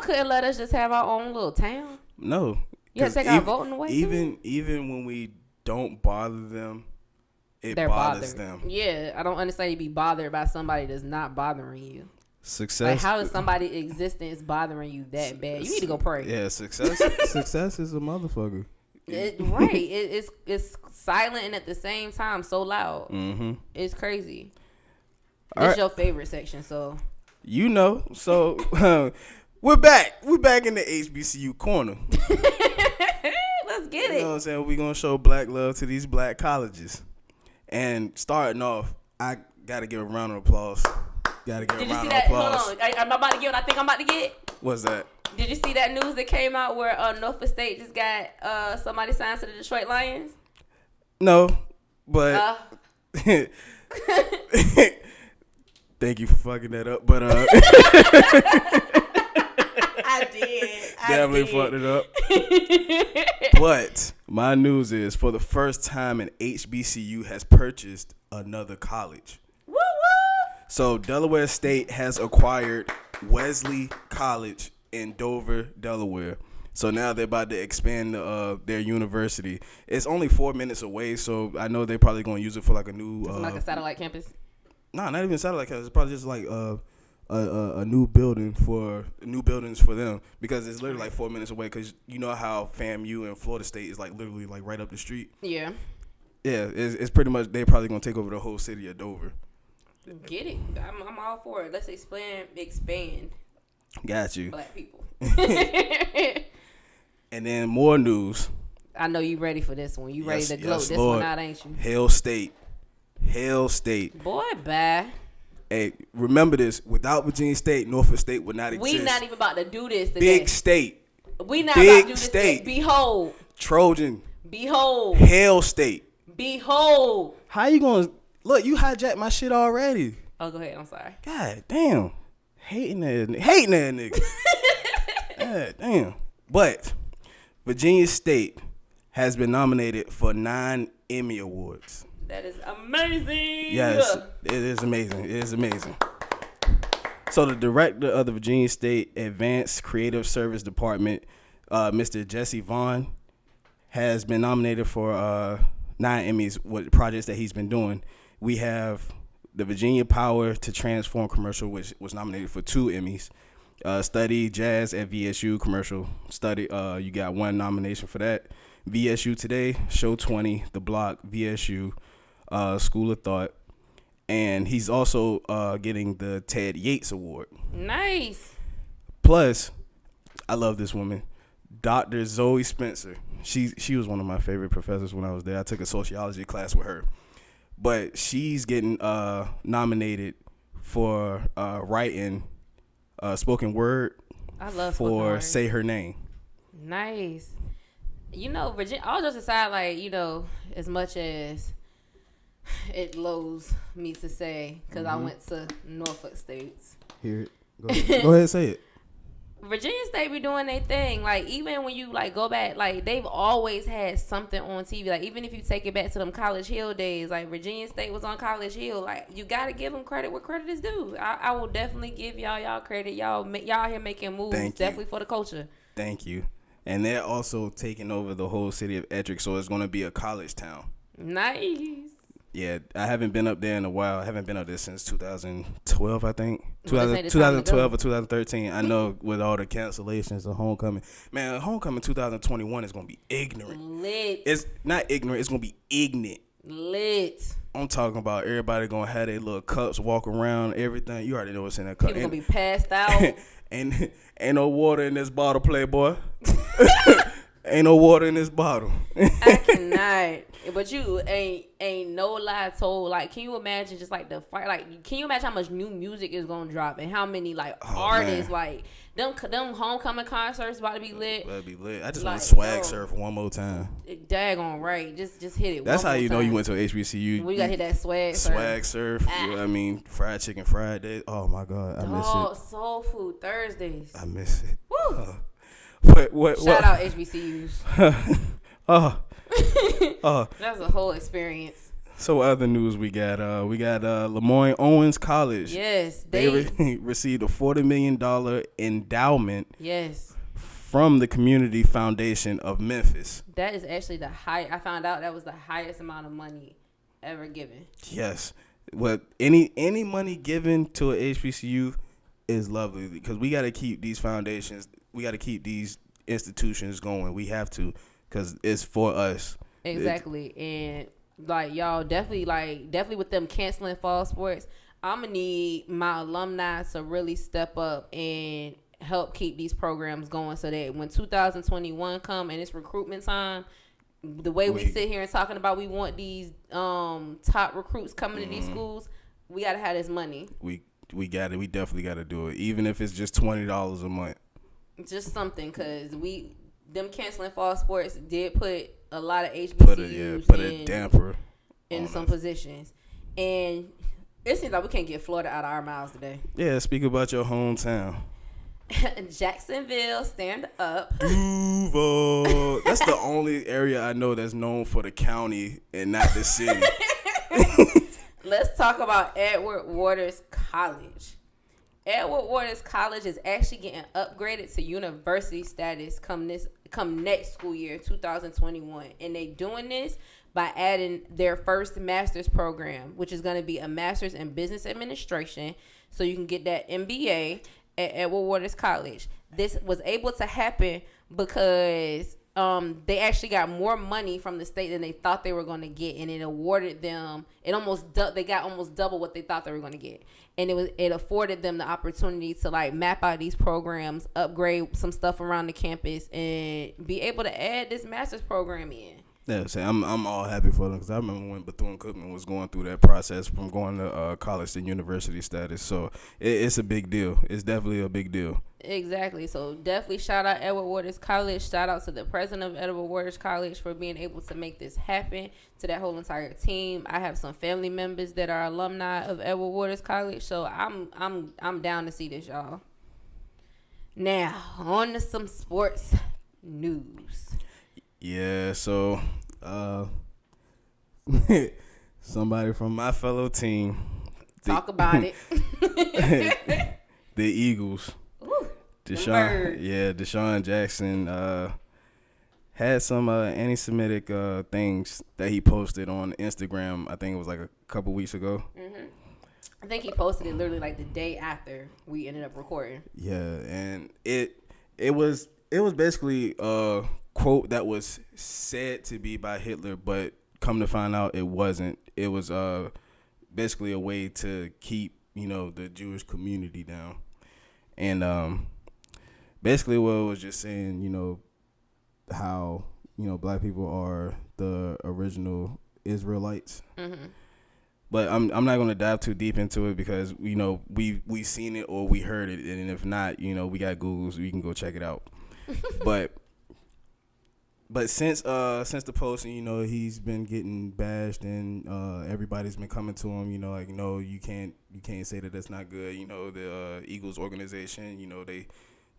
couldn't let us just have our own little town? No. You had to take our voting away? Even when we don't bother them, They're bothers them. Yeah, I don't understand you be bothered by somebody that's not bothering you. Success. Like, how is somebody's existence bothering you that bad? You need to go pray. Yeah, success is a motherfucker. Right. It's silent and at the same time so loud. Mm-hmm. It's crazy. All It's your favorite section, so. So we're back. We're back in the HBCU corner. Let's get it. You know what I'm saying? We're going to show black love to these black colleges. And starting off, I got to give a round of applause. Got to give a round of applause. Hold on. I'm about to get what I think I'm about to get. What's that? Did you see that news that came out where Norfolk State just got somebody signed to the Detroit Lions? No, but thank you for fucking that up. But I did. Definitely fucked it up. But my news is, for the first time, an HBCU has purchased another college. Woo woo! So Delaware State has acquired Wesley College in Dover, Delaware. So now they're about to expand their university. It's only 4 minutes away, so I know they're probably going to use it for like a new... like a satellite campus? No, not even satellite campus. It's probably just like a new buildings for them, because it's literally like 4 minutes away. Because you know how FAMU and Florida State is like literally like right up the street. Yeah. Yeah, it's pretty much, they're probably going to take over the whole city of Dover. Get it. I'm all for it. Let's expand. Got you. Black people. And then more news. I know you ready for this one. You ready to gloat this Lord. one out, ain't you? Hail State. Boy, bye. Hey, remember this. Without Virginia State, Norfolk State would not exist. We not even about to do this today. Big state. We not Big about to do this state. today. Behold. Trojan. Behold. Hail State. Behold. How you gonna... Look, you hijacked my shit already. Oh, go ahead. I'm sorry. God damn. Hating that nigga. God damn. But Virginia State has been nominated for 9 Emmy Awards. That is amazing. Yes, it is amazing. It is amazing. So the director of the Virginia State Advanced Creative Service Department, Mr. Jesse Vaughn, has been nominated for 9 Emmys with projects that he's been doing. We have the Virginia Power to Transform commercial, which was nominated for 2 Emmys. Study Jazz at VSU commercial study. You got 1 nomination for that. VSU Today, Show 20, The Block, VSU, School of Thought. And he's also getting the Ted Yates Award. Nice. Plus, I love this woman, Dr. Zoe Spencer. She was one of my favorite professors when I was there. I took a sociology class with her. But she's getting nominated for writing spoken word. I love for Say Her Name. Nice. You know, Virginia, all just aside, like, you know, as much as it lows me to say, because I went to Norfolk States. Hear it. Go ahead and say it. Virginia State be doing their thing. Like, even when you, like, go back, like, they've always had something on TV. Like, even if you take it back to them College Hill days, like, Virginia State was on College Hill. Like, you got to give them credit where credit is due. I will definitely give y'all credit. Y'all here making moves. Definitely for the culture. Thank you. And they're also taking over the whole city of Ettrick, so it's going to be a college town. Nice. Yeah, I haven't been up there in a while. I haven't been up there since 2012, I think. 2012 or 2013. I know with all the cancellations of homecoming. Man, homecoming 2021 is going to be ignorant. Lit. It's not ignorant. It's going to be ignorant. Lit. I'm talking about everybody going to have their little cups, walk around, everything. You already know what's in that cup. People going to be passed out. Ain't no water in this bottle, Playboy. Ain't no water in this bottle. I cannot. But you ain't no lie told. Like, can you imagine just like the fight? Like, can you imagine how much new music is gonna drop and how many like artists, man. Like them homecoming concerts about to be lit. About to be lit. I just want to swag surf one more time. Daggone right. Just hit it. That's how you know time. you went to HBCU. We gotta hit that swag surf. You know what I mean, fried chicken Fridays. Oh my God, I miss it. Soul food Thursdays. I miss it. Woo. What? Shout out HBCUs. That's a whole experience. So other news we got Lemoyne Owens College. Yes, they received a $40 million endowment. Yes. From the Community Foundation of Memphis. That is actually I found out that was the highest amount of money ever given. Yes. Well, any money given to a HBCU is lovely because we got to keep these foundations. We got to keep these institutions going. We have to because it's for us. Exactly. And like y'all definitely with them canceling fall sports, I'm going to need my alumni to really step up and help keep these programs going so that when 2021 come and it's recruitment time, the way we sit here and talking about we want these top recruits coming to these schools, we got to have this money. We got it. We definitely got to do it, even if it's just $20 a month. Just something, because them canceling fall sports did put a lot of HBCUs put a damper in some positions, and it seems like we can't get Florida out of our mouths today. Yeah, speak about your hometown. Jacksonville, stand up. Duval. That's the only area I know that's known for the county and not the city. Let's talk about Edward Waters College. Edward Waters College is actually getting upgraded to university status come next school year, 2021. And they doing this by adding their first master's program, which is going to be a master's in business administration. So you can get that MBA at Edward Waters College. This was able to happen because they actually got more money from the state than they thought they were going to get, and it awarded them. They got almost double what they thought they were going to get, and it afforded them the opportunity to like map out these programs, upgrade some stuff around the campus, and be able to add this master's program in. Yeah, so I'm all happy for them because I remember when Bethune-Cookman was going through that process from going to college to university status. So it's a big deal. It's definitely a big deal. Exactly. So definitely shout out Edward Waters College. Shout out to the president of Edward Waters College for being able to make this happen, to that whole entire team. I have some family members that are alumni of Edward Waters College, so I'm down to see this, y'all. Now on to some sports news. Yeah, so somebody from my fellow team. Talk about it. The Eagles. Ooh, Deshaun Jackson had some anti-Semitic things that he posted on Instagram. I think it was like a couple weeks ago. Mm-hmm. I think he posted it literally like the day after we ended up recording. Yeah, and it was basically quote that was said to be by Hitler, but come to find out it wasn't. It was basically a way to keep, the Jewish community down. And basically what it was just saying, how, black people are the original Israelites. Mm-hmm. But I'm not going to dive too deep into it because, we seen it or we heard it. And if not, we got Google, so we can go check it out. But since the posting, he's been getting bashed and everybody's been coming to him, you can't say that that's not good. The Eagles organization,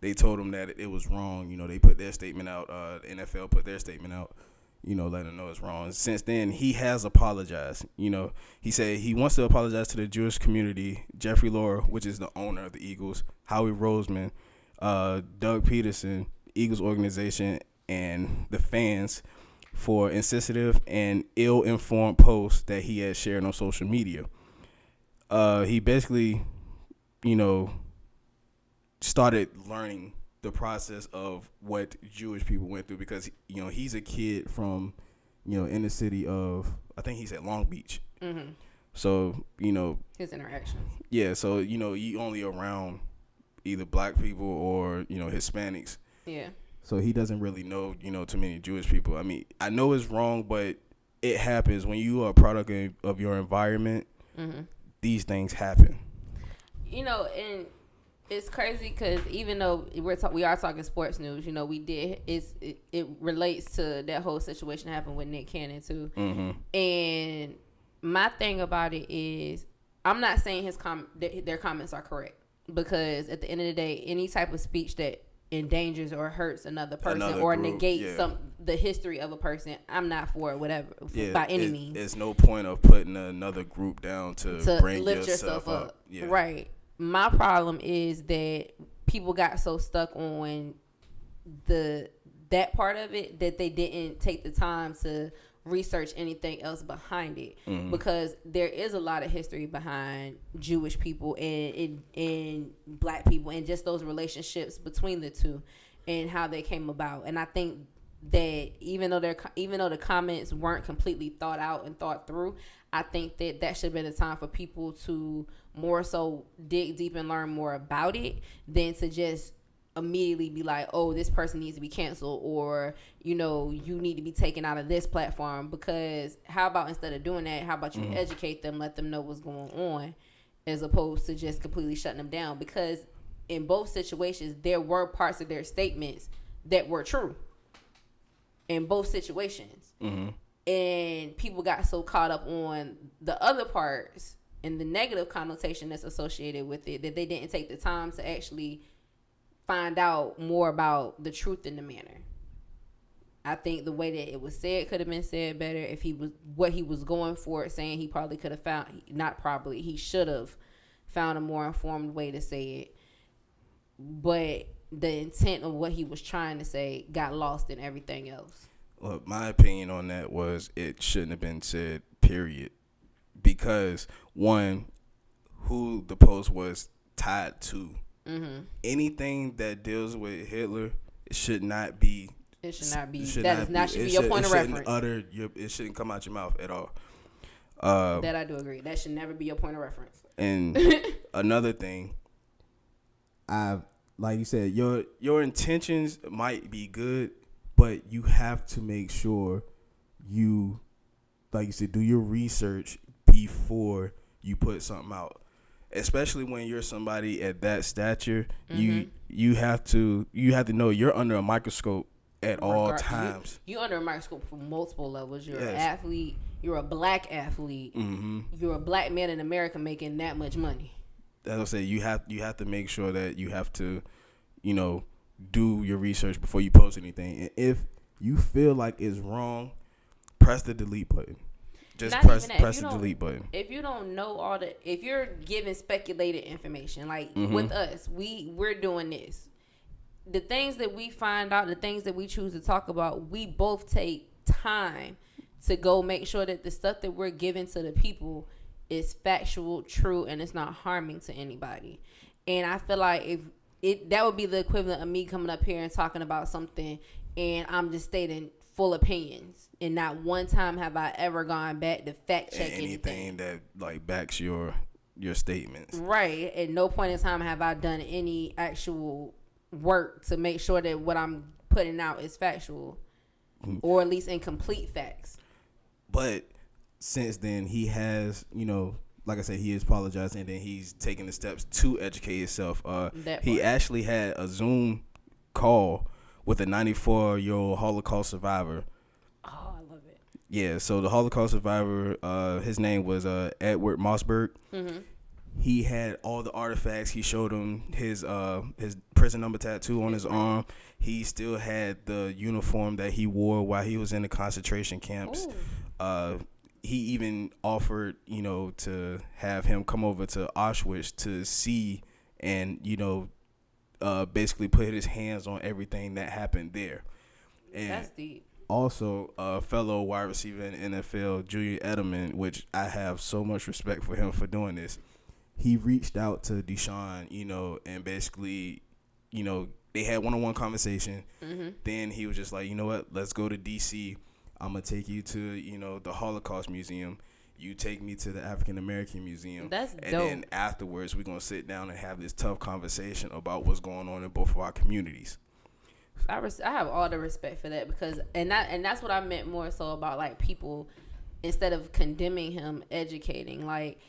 they told him that it was wrong. They put their statement out. The NFL put their statement out, letting them know it's wrong. Since then, he has apologized. He said he wants to apologize to the Jewish community, Jeffrey Laura, which is the owner of the Eagles, Howie Roseman, Doug Peterson, Eagles organization, and the fans for insensitive and ill-informed posts that he had shared on social media. He basically, started learning the process of what Jewish people went through because, he's a kid from, in the city of, I think he said Long Beach. Mm-hmm. So, his interactions. Yeah, so, you only around either black people or, Hispanics. Yeah. So he doesn't really know, too many Jewish people. I mean, I know it's wrong, but it happens when you are a product of your environment. Mm-hmm. These things happen. And it's crazy because even though we are talking sports news, it relates to that whole situation that happened with Nick Cannon too. Mm-hmm. And my thing about it is, I'm not saying their comments are correct because at the end of the day, any type of speech that endangers or hurts another person or group, negates the history of a person, I'm not for it, whatever, by any means. There's no point of putting another group down to bring lift yourself up. Yeah. Right. My problem is that people got so stuck on that part of it that they didn't take the time to research anything else behind it. Mm-hmm. Because there is a lot of history behind Jewish people and black people and just those relationships between the two and how they came about. And I think that even though the comments weren't completely thought out and thought through, I think that should have been a time for people to more so dig deep and learn more about it than to just immediately be like, oh, this person needs to be canceled, or you need to be taken out of this platform. Because how about instead of doing that, how about you educate them, let them know what's going on, as opposed to just completely shutting them down? Because in both situations, there were parts of their statements that were true in both situations. Mm-hmm. And people got so caught up on the other parts and the negative connotation that's associated with it that they didn't take the time to actually find out more about the truth in the manner. I think the way that it was said could have been said better. If what he was going for, saying he probably could have found, not probably, he should have found a more informed way to say it. But the intent of what he was trying to say got lost in everything else. Well, my opinion on that was it shouldn't have been said, period. Because, one, who the post was tied to. Mm-hmm. Anything that deals with Hitler should not be It should not be. Should That not is not be, should be your point of reference. It shouldn't come out your mouth at all. That I do agree. That should never be your point of reference. And another thing, like you said, your intentions might be good, but you have to make sure you, like you said, do your research before you put something out. Especially when you're somebody at that stature, you have to know you're under a microscope at all times. You under a microscope for multiple levels. You're Yes. an athlete. You're a black athlete. Mm-hmm. You're a black man in America making that much money. As I say, you have to make sure that you have to, do your research before you post anything. And if you feel like it's wrong, press the delete button. Just press the delete button. If you don't know if you're giving speculated information, like with us, we're doing this. The things that we find out, the things that we choose to talk about, we both take time to go make sure that the stuff that we're giving to the people is factual, true, and it's not harming to anybody. And I feel like that would be the equivalent of me coming up here and talking about something and I'm just stating full opinions, and not one time have I ever gone back to fact check anything that like backs your statements. Right. At no point in time have I done any actual work to make sure that what I'm putting out is factual, or at least incomplete facts. But since then, he has, like I said, he has apologized, and then he's taking the steps to educate himself. He actually had a Zoom call with a 94-year-old Holocaust survivor. Oh, I love it. Yeah, so the Holocaust survivor, his name was Edward Mossberg. Mm-hmm. He had all the artifacts. He showed him his prison number tattoo on his arm. He still had the uniform that he wore while he was in the concentration camps. He even offered, to have him come over to Auschwitz to see and, basically put his hands on everything that happened there. And that's deep. Also, fellow wide receiver in the NFL, Julian Edelman, which I have so much respect for him for doing this. He reached out to Deshaun, and basically, they had one-on-one conversation. Mm-hmm. Then he was just like, you know what, let's go to D.C. I'm going to take you to, the Holocaust Museum. You take me to the African American Museum. That's dope. And then afterwards, we're going to sit down and have this tough conversation about what's going on in both of our communities. I have all the respect for that, because and that's what I meant more so about, like, people, instead of condemning him, educating. Like,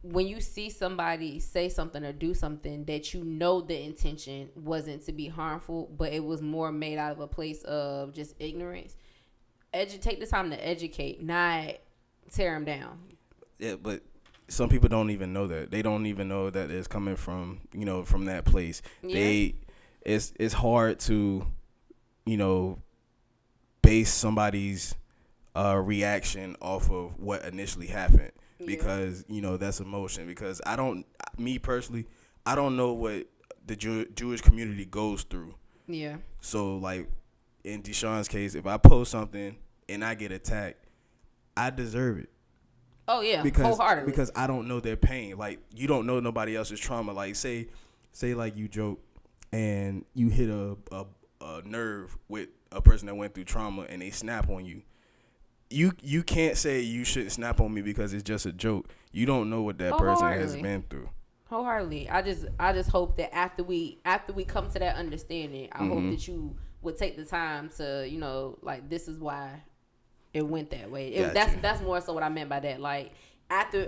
when you see somebody say something or do something that the intention wasn't to be harmful, but it was more made out of a place of just ignorance, take the time to educate, not tear them down. Yeah, but some people don't even know that. They don't even know that it's coming from, from that place. Yeah. It's hard to, base somebody's reaction off of what initially happened, because, that's emotion. Because me personally, I don't know what the Jewish community goes through. Yeah. So, like, in Deshaun's case, if I post something and I get attacked, I deserve it. Oh, yeah, wholeheartedly. Because I don't know their pain. Like, you don't know nobody else's trauma. Like, say like you joke and you hit a nerve with a person that went through trauma and they snap on you. You can't say you shouldn't snap on me because it's just a joke. You don't know what that person has been through. Wholeheartedly. I just hope that after we come to that understanding, I hope that you would take the time to, like, this is why it went that way. That's more so what I meant by that. Like, after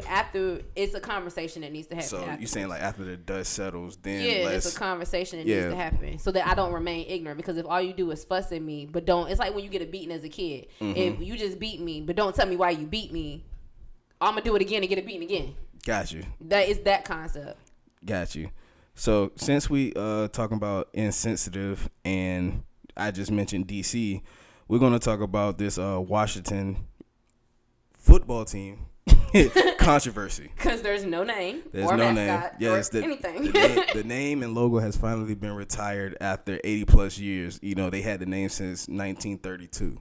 it's a conversation that needs to happen. So you're saying, like, after the dust settles, then it's a conversation that needs to happen, so that I don't remain ignorant. Because if all you do is fuss at me, but don't, it's like when you get a beating as a kid. If you just beat me, but don't tell me why you beat me, I'm gonna do it again and get a beating again. Got you. That is that concept. Got you. So since we talking about insensitive, and I just mentioned DC, we're gonna talk about this Washington football team controversy. Because there's no name. There's or no mascot name. Yes, anything. The name and logo has finally been retired after 80 plus years. They had the name since 1932.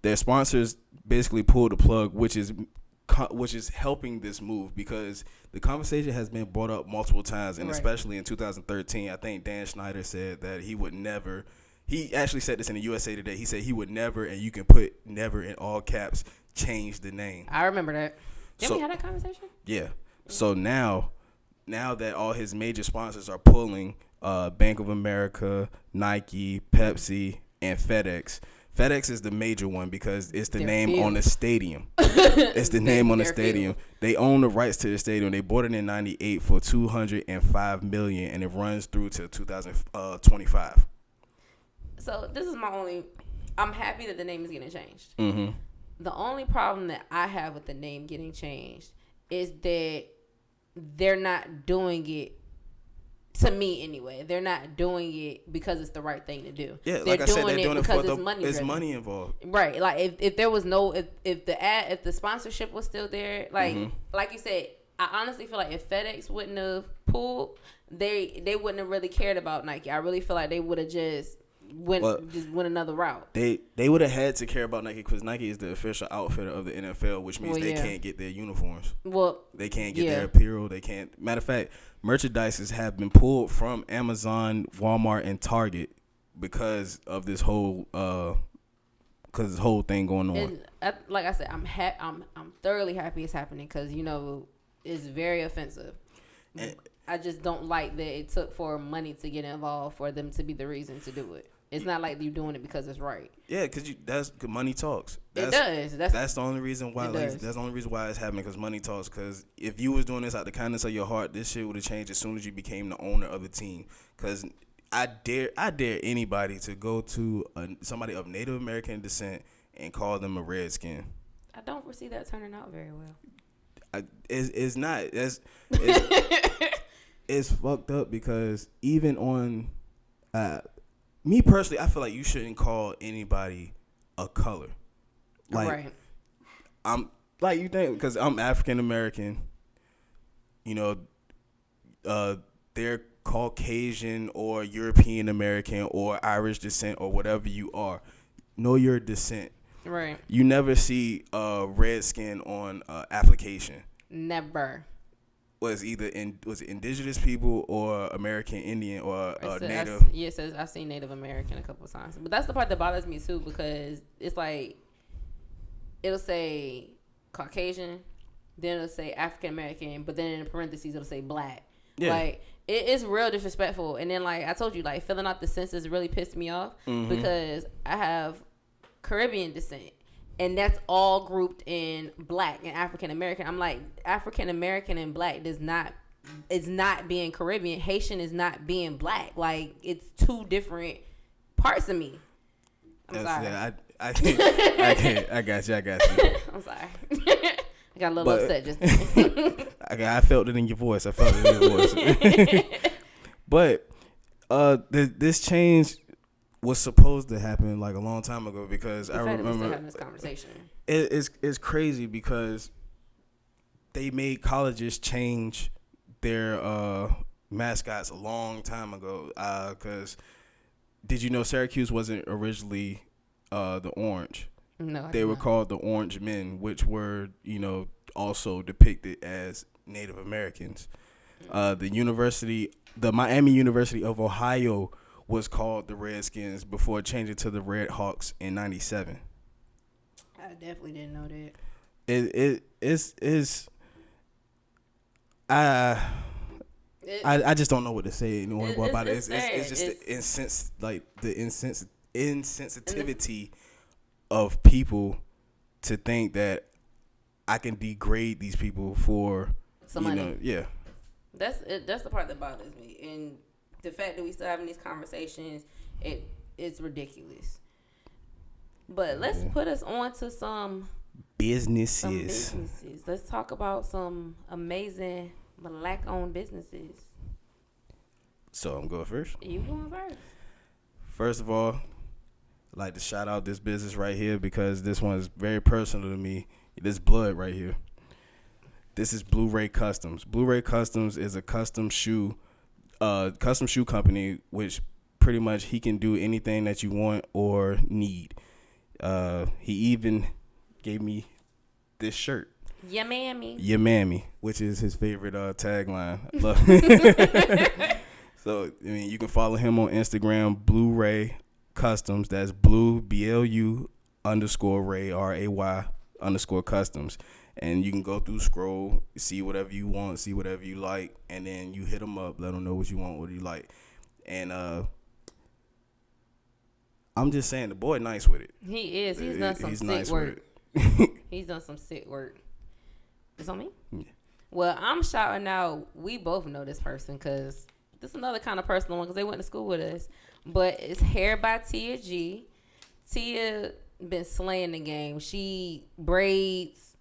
Their sponsors basically pulled the plug, which is helping this move, because the conversation has been brought up multiple times, and especially in 2013, I think Dan Snyder said that he would never He actually said this in the USA Today. He said he would never, and you can put never in all caps, change the name. I remember that. Didn't we have that conversation? Yeah. So now that all his major sponsors are pulling, Bank of America, Nike, Pepsi, and FedEx. FedEx is the major one because it's the name on the stadium. It's the name on the stadium. They own the rights to the stadium. They bought it in '98 for $205 million, and it runs through to 2025. So this is my only. I'm happy that the name is getting changed. Mm-hmm. The only problem that I have with the name getting changed is that they're not doing it. To me, anyway, they're not doing it because it's the right thing to do. Yeah, they're like I said, they're doing it because it's money involved. Right. Like if there was no if the sponsorship was still there, like like you said, I honestly feel like if FedEx wouldn't have pulled, they wouldn't have really cared about Nike. I really feel like they would have just went another route. They would have had to care about Nike because Nike is the official outfitter of the NFL, which means they can't get their uniforms. Well, they can't get their apparel. They can't. Matter of fact, merchandise have been pulled from Amazon, Walmart, and Target because of this whole thing going on. And like I said, I'm thoroughly happy it's happening because it's very offensive. I just don't like that it took for money to get involved for them to be the reason to do it. It's not like you're doing it because it's right. Yeah, because that's money talks. It does. That's the only reason why. That's the only reason why it's happening because money talks. Because if you was doing this out the kindness of your heart, this shit would have changed as soon as you became the owner of the team. Because I dare anybody to go to somebody of Native American descent and call them a redskin. I don't foresee that turning out very well. It's not. It's fucked up because even on. Me personally, I feel like you shouldn't call anybody a color. Like, right. I'm like you think because I'm African American. They're Caucasian or European American or Irish descent or whatever you are. Know your descent. Right. You never see redskin on application. Never. Was it indigenous people or American Indian or Native? It says I've seen Native American a couple of times, but that's the part that bothers me too because it's like it'll say Caucasian, then it'll say African American, but then in parentheses it'll say black. Yeah. Like it is real disrespectful. And then like I told you, like filling out the census really pissed me off because I have Caribbean descent. And that's all grouped in black and African American. I'm like, African American and black is not being Caribbean. Haitian is not being black. Like, it's two different parts of me. I'm sorry. Yeah, I got you. I'm sorry. I got a little upset just I felt it in your voice. But this change was supposed to happen like a long time ago because I remember having this conversation. It's crazy because they made colleges change their mascots a long time ago. Because did you know Syracuse wasn't originally the orange? No, they were called the Orange Men, which were also depicted as Native Americans. The Miami University of Ohio was called the Redskins before changing to the Red Hawks in '97. I definitely didn't know that. I just don't know what to say anymore about it. It's just the insensitivity of people to think that I can degrade these people for somebody. Yeah. That's the part that bothers me, and the fact that we still having these conversations, it's ridiculous. But let's put us on to some businesses. Let's talk about some amazing black-owned businesses. So I'm going first? You going first. First of all, I'd like to shout out this business right here because this one is very personal to me. This blood right here. This is Blu-ray Customs. Blu-ray Customs is a custom shoe company, which pretty much he can do anything that you want or need. He even gave me this shirt. Ya mammy. Ya mammy, which is his favorite tagline. So, I mean, you can follow him on Instagram, Blu-ray Customs. That's blue BLU underscore Ray RAY underscore customs. And you can go through, scroll, see whatever you want, see whatever you like, and then you hit them up, let them know what you want, what you like. And I'm just saying, the boy nice with it. He is. He's done some sick nice work. He's done some sick work. It's on me? Yeah. Well, I'm shouting out. We both know this person because this is another kind of personal one because they went to school with us. But it's Hair by Tia G. Tia been slaying the game. She braids,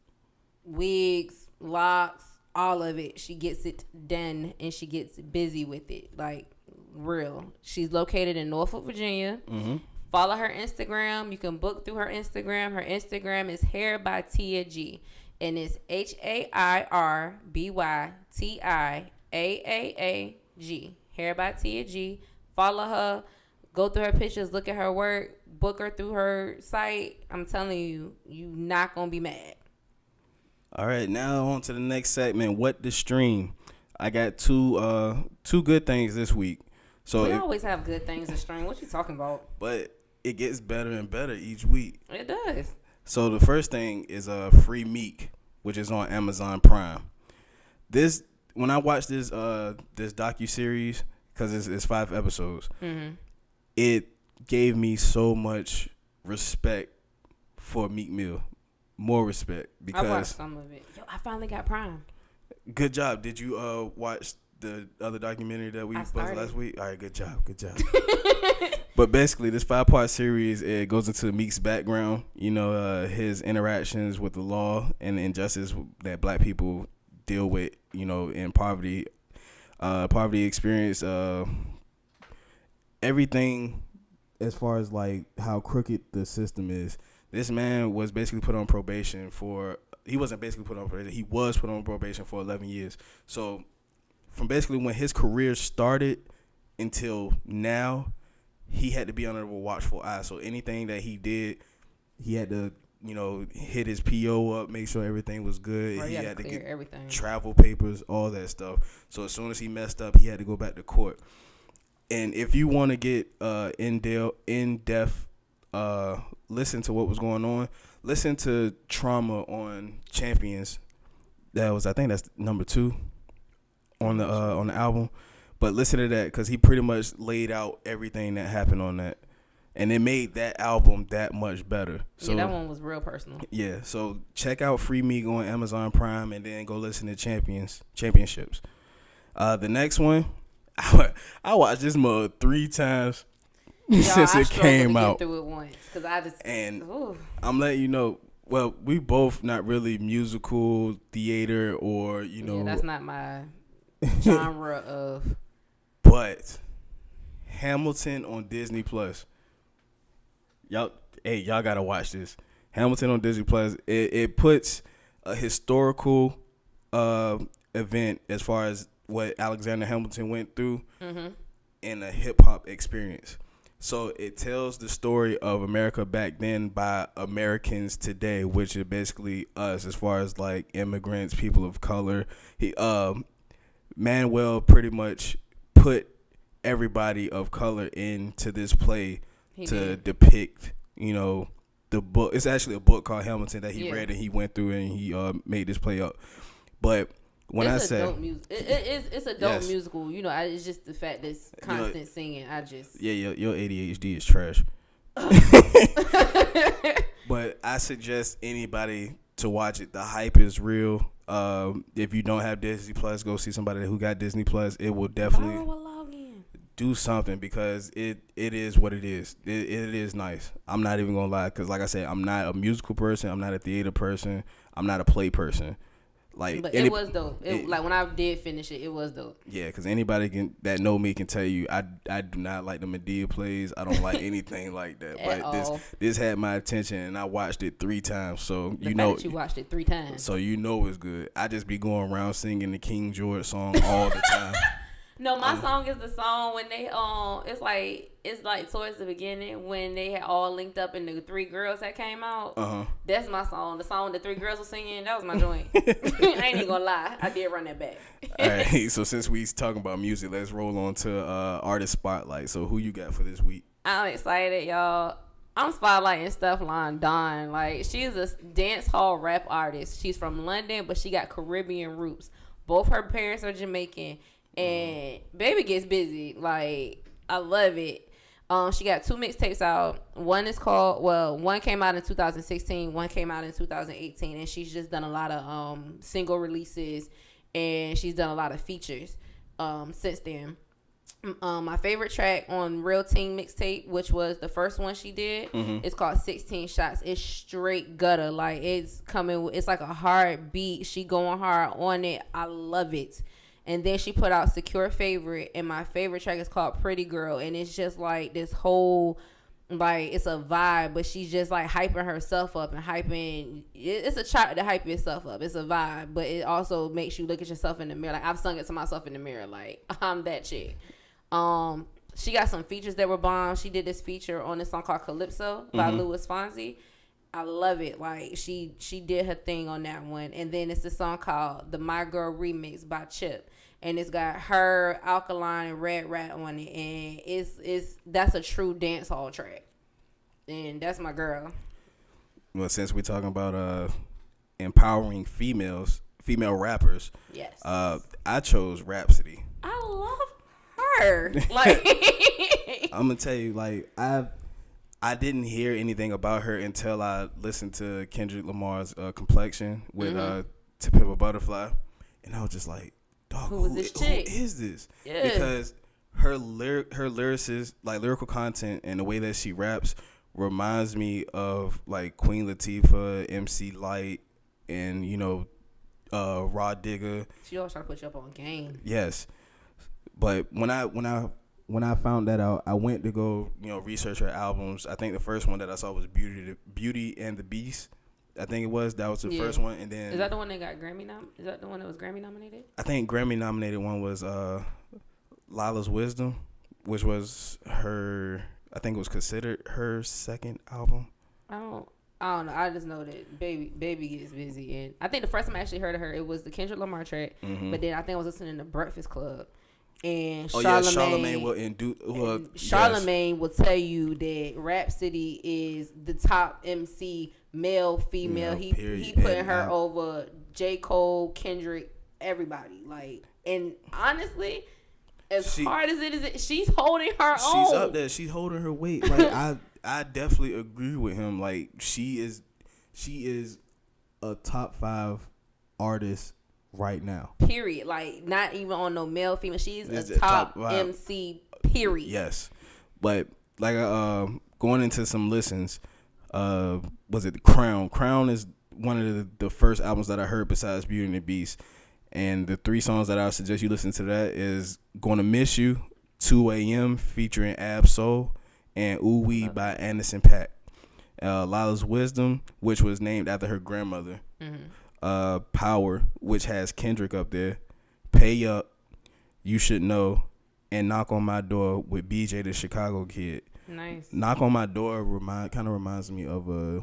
wigs, locks, all of it. She gets it done and she gets busy with it. Like, real. She's located in Norfolk, Virginia. Mm-hmm. Follow her Instagram. You can book through her Instagram. Her Instagram is Hair by Tia G. And it's HAIRBYTIAAAG. Hair by Tia G. Follow her. Go through her pictures. Look at her work. Book her through her site. I'm telling you, you not going to be mad. All right, now on to the next segment. What the stream? I got two good things this week. So we always have good things to stream. What you talking about? But it gets better and better each week. It does. So the first thing is Free Meek, which is on Amazon Prime. This when I watched this docuseries, because it's 5 episodes, it gave me so much respect for Meek Mill. More respect because I watched some of it. Yo, I finally got Prime. Good job. Did you watch the other documentary that we posted last week? All right, good job. But basically, this 5-part series, it goes into Meek's background, his interactions with the law and the injustice that black people deal with, in poverty experience, everything as far as like how crooked the system is. This man was basically put on probation he wasn't basically put on probation. He was put on probation for 11 years. So from basically when his career started until now, he had to be under a watchful eye. So anything that he did, he had to, hit his PO up, make sure everything was good. Right, he had to clear get everything. Travel papers, all that stuff. So as soon as he messed up, he had to go back to court. And if you want to get in-depth, listen to what was going on. Listen to Trauma on Champions. I think that's number 2 on the album. But listen to that because he pretty much laid out everything that happened on that, and it made that album that much better. So that one was real personal. Yeah, so check out Free Meek on Amazon Prime, and then go listen to Championships. The next one, I watched this mug 3 times. Since it came out, through it once, cause I just I'm letting you know. Well, we both not really musical theater or Yeah, that's not my genre of. But Hamilton on Disney Plus, y'all gotta watch this. Hamilton on Disney Plus. It puts a historical event as far as what Alexander Hamilton went through in a hip hop experience. So it tells the story of America back then by Americans today, which is basically us as far as like immigrants, people of color. Manuel pretty much put everybody of color into this play to depict, the book. It's actually a book called Hamilton that he read and he went through and he made this play up. But when it's I say it's a dope musical, it's just the fact that it's constant singing. Your ADHD is trash. But I suggest anybody to watch it. The hype is real. If you don't have Disney Plus, go see somebody who got Disney Plus. It will definitely do something because it is what it is. It is nice. I'm not even gonna lie because, like I said, I'm not a musical person. I'm not a theater person. I'm not a play person. But it was dope. Like when I did finish it, it was dope. Yeah, because anybody that know me can tell you I do not like the Madea plays. I don't like anything like that. But this had my attention and I watched it 3 times. So the fact that you watched it 3 times. So it's good. I just be going around singing the King George song all the time. No, my song is the song when they it's like towards the beginning when they had all linked up and the 3 girls that came out. That's my song. The song the 3 girls were singing, that was my joint. I ain't even gonna lie, I did run that back. All right, so since we talking about music, let's roll on to artist spotlight. So who you got for this week? I'm excited, y'all. I'm spotlighting Stefflon Don. Like, she's a dance hall rap artist. She's from London, but she got Caribbean roots. Both her parents are Jamaican, and baby gets busy. Like, I love it. She got 2 mixtapes out. One came out in 2016. One came out in 2018, and she's just done a lot of single releases, and she's done a lot of features since then. My favorite track on Real Team mixtape, which was the first one she did, it's called 16 Shots. It's straight gutter. Like, it's like a hard beat. She going hard on it. I love it. And then she put out Secure Favorite, and my favorite track is called Pretty Girl, and it's just like this whole, like, it's a vibe, but she's just like hyping herself up and it's a track to hype yourself up. It's a vibe, but it also makes you look at yourself in the mirror. Like, I've sung it to myself in the mirror, like, I'm that chick. She got some features that were bomb. She did this feature on this song called Calypso by Louis Fonsi. I love it. Like, she did her thing on that one. And then it's a song called the My Girl Remix by Chip, and it's got her, Alkaline, and Red Rat on it, and that's a true dance hall track, and that's my girl. Well, since we're talking about empowering female rappers, yes, I chose Rhapsody. I love her. Like, I'm gonna tell you, like, I didn't hear anything about her until I listened to Kendrick Lamar's Complexion with To Pimp a Butterfly, and I was just like, dog, who is this? Yeah. Because her lyricist, like, lyrical content and the way that she raps reminds me of, like, Queen Latifah, MC Lyte, and, you know, Raw Digger. She always trying to put you up on game. Yes. But when I found that out, I went to go, you know, research her albums. I think the first one that I saw was Beauty and the Beast. I think it was. That was the first one. And then, is that the one that got Is that the one that was Grammy nominated? I think Grammy nominated one was Lila's Wisdom, which was her, I think it was considered her second album. I don't know. I just know that baby gets busy, and I think the first time I actually heard of her, it was the Kendrick Lamar track. But then I think I was listening to Breakfast Club. And Charlamagne will tell you that Rhapsody is the top MC, male, female. He putting her over J. Cole, Kendrick, everybody. Like, and honestly, hard as it is, she's holding her own. She's up there. She's holding her weight. Like, I definitely agree with him. Like, she is a top 5 artist right now. Period. Like, not even on no male, female. She's a top MC. Period. Yes, but like going into some listens, was it Crown? Crown is one of the first albums that I heard besides Beauty and the Beast, and the 3 songs that I would suggest you listen to that is Gonna Miss You, 2 a.m. featuring Ab Soul, and Ooh Wee by Anderson .Paak. Lila's Wisdom, which was named after her grandmother. Power, which has Kendrick up there, Pay Up, You Should Know, and Knock on My Door with BJ the Chicago Kid. Nice. Knock on My Door kind of reminds me of a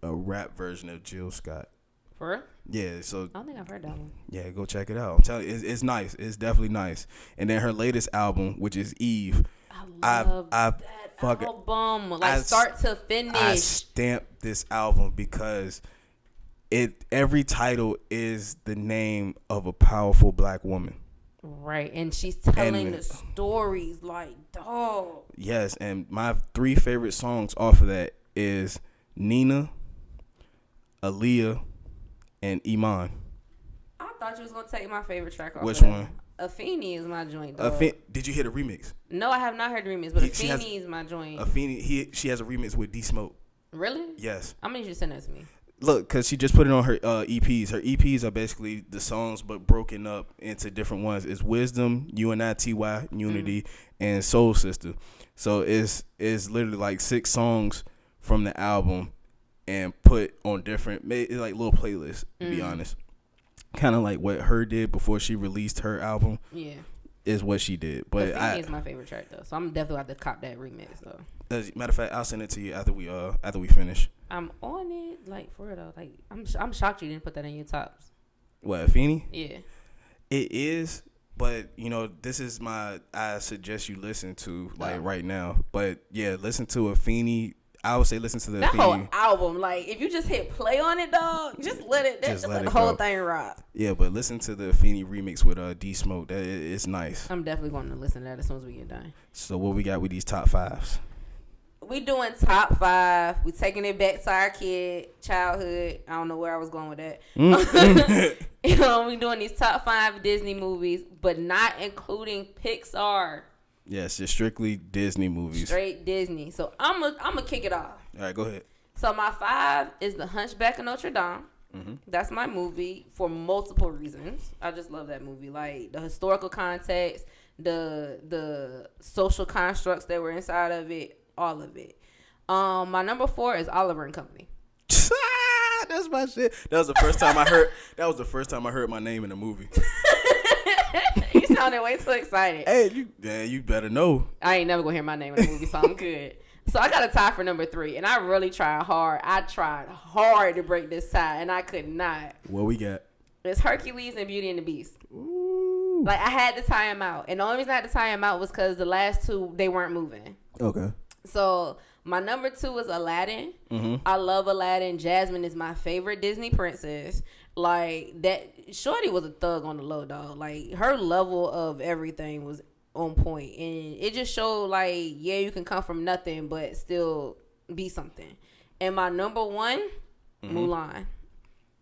rap version of Jill Scott. For real? Yeah, so I don't think I've heard that one. Yeah, go check it out. I'm telling you, it's nice. It's definitely nice. And then her latest album, which is Eve. I love that album, like, start to finish. I stamped this album because every title is the name of a powerful black woman. Right, and she's telling the stories, like, dog. Yes, and my 3 favorite songs off of that is Nina, Aaliyah, and Iman. I thought you was gonna take my favorite track off. Which one? Afeni is my joint, dog. Did you hear the remix? No, I have not heard the remix, but Afeni is my joint. She has a remix with D Smoke. Really? Yes. I'm gonna need you to send that to me. Look, because she just put it on her EPs. Her EPs are basically the songs, but broken up into different ones. It's Wisdom, UNITY, Unity, and Soul Sister. So it's literally like 6 songs from the album and put on different, like, little playlists, to be honest. Kind of like what her did before she released her album. Yeah. Is what she did. But is my favorite track, though. So I'm definitely have to cop that remix, though. As a matter of fact, I'll send it to you after we finish. I'm on it, like, for real though. Like, I'm shocked you didn't put that in your tops. What, Afeni? Yeah. It is, But this is I suggest you listen to right now. But yeah, listen to Afeni. I would say listen to that Afeni. whole album. Like if you just hit play on it, dog, just let it. Just let the whole thing rock. Yeah, but listen to the Afeni remix with D Smoke. It's nice. I'm definitely going to listen to that as soon as we get done. So what we got with these top fives? We doing top 5. We taking it back to our childhood. I don't know where I was going with that. We doing these top 5 Disney movies, but not including Pixar. Yes, it's strictly Disney movies. Straight Disney. So I'm gonna kick it off. All right, go ahead. So my 5 is The Hunchback of Notre Dame. Mm-hmm. That's my movie for multiple reasons. I just love that movie. Like the historical context, the social constructs that were inside of it. All of it. My number 4 is Oliver and Company. That's my shit. That was the first time I heard my name in a movie. You sounded way too excited. Hey, you better know. I ain't never gonna hear my name in a movie, so I'm good. So I got a tie for number 3, and I really tried hard. I tried hard to break this tie, and I could not. What we got? It's Hercules and Beauty and the Beast. Ooh. Like I had to tie him out, and the only reason I had to tie him out was because the last 2 they weren't moving. Okay. So my number 2 is Aladdin. Mm-hmm. I love Aladdin. Jasmine is my favorite Disney princess. Like that, Shorty was a thug on the low, dog. Like her level of everything was on point, and it just showed like, yeah, you can come from nothing but still be something. And my number 1, Mulan.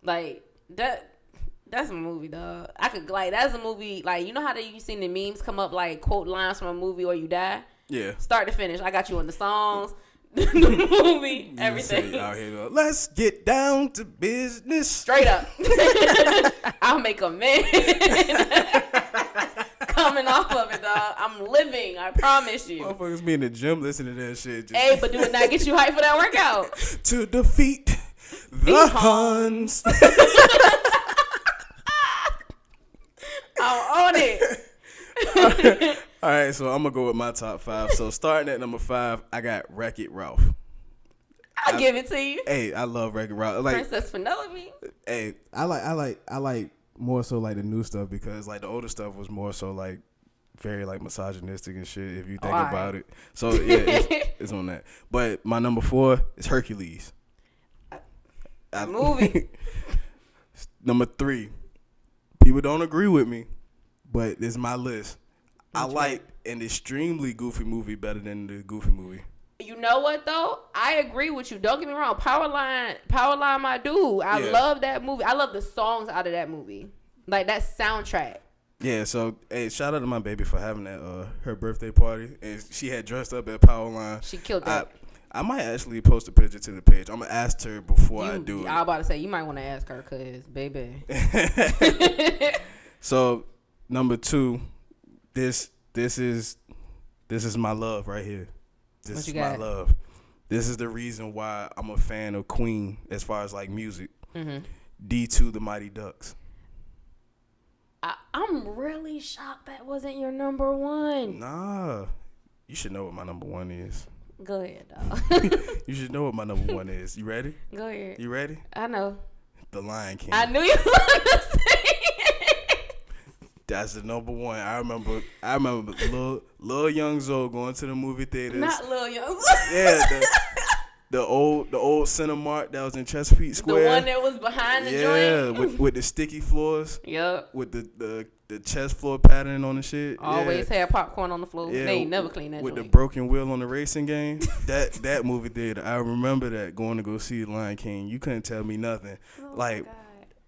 Like that's a movie, dog. That's a movie. Like you know how you seen the memes come up like quote lines from a movie or you die. Yeah. Start to finish. I got you on the songs, the movie, everything. Out here, let's get down to business. Straight up. I'll make a man. Coming off of it, dog. I'm living. I promise you. Motherfuckers be in the gym listening to that shit. Hey, but do it not get you hyped for that workout? To defeat the Huns. I'm on it. All right, so I'm going to go with my top 5. So starting at number 5, I got Wreck-It Ralph. I'll give it to you. Hey, I love Wreck-It Ralph. Like, Princess Penelope. Hey, I like more so like the new stuff because like the older stuff was more so like very like misogynistic and shit if you think about it. So yeah, it's on that. But my number 4 is Hercules. Movie. Number 3. People don't agree with me, but it's my list. I like an extremely goofy movie better than the Goofy movie. You know what though? I agree with you. Don't get me wrong. Powerline, my dude. I love that movie. I love the songs out of that movie. Like that soundtrack. Yeah, so hey, shout out to my baby for having that her birthday party, and she had dressed up at Powerline. She killed that. I might actually post a picture to the page. I'm gonna ask her before I do it. I was about to say you might want to ask her, cause baby. So number 2, this is my love right here. This is my love. This is the reason why I'm a fan of Queen as far as like music. Mm-hmm. D2 The Mighty Ducks. I'm really shocked that wasn't your number 1. Nah, you should know what my number 1 is. Go ahead, dog. You should know what my number 1 is. You ready? Go ahead. You ready? I know. The Lion King. I knew you were going to say it. That's the number 1. I remember Lil Young Zoe going to the movie theaters. Not Lil Young. Yeah, the old Cinemark that was in Chesapeake Square. The one that was behind the joint. Yeah, with the sticky floors. Yep. With the chest floor pattern on the shit. Always had popcorn on the floor. Yeah, they ain't never clean that with joint. The broken wheel on the racing game. that movie theater. I remember that going to go see Lion King. You couldn't tell me nothing. Oh like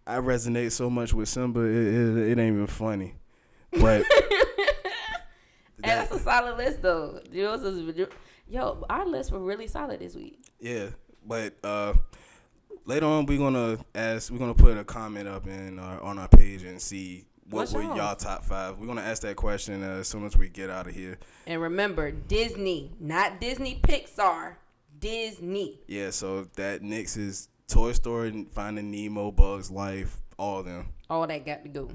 I resonate so much with Simba. It ain't even funny. But that's a solid list though. Yo, our lists were really solid this week. Yeah, but later on we're gonna put a comment up on our page and see what were y'all top 5. We're gonna ask that question as soon as we get out of here. And remember, Disney, not Disney Pixar, Disney. Yeah, so that next is Toy Story, Finding Nemo, Bugs Life, all of them. All that got to go.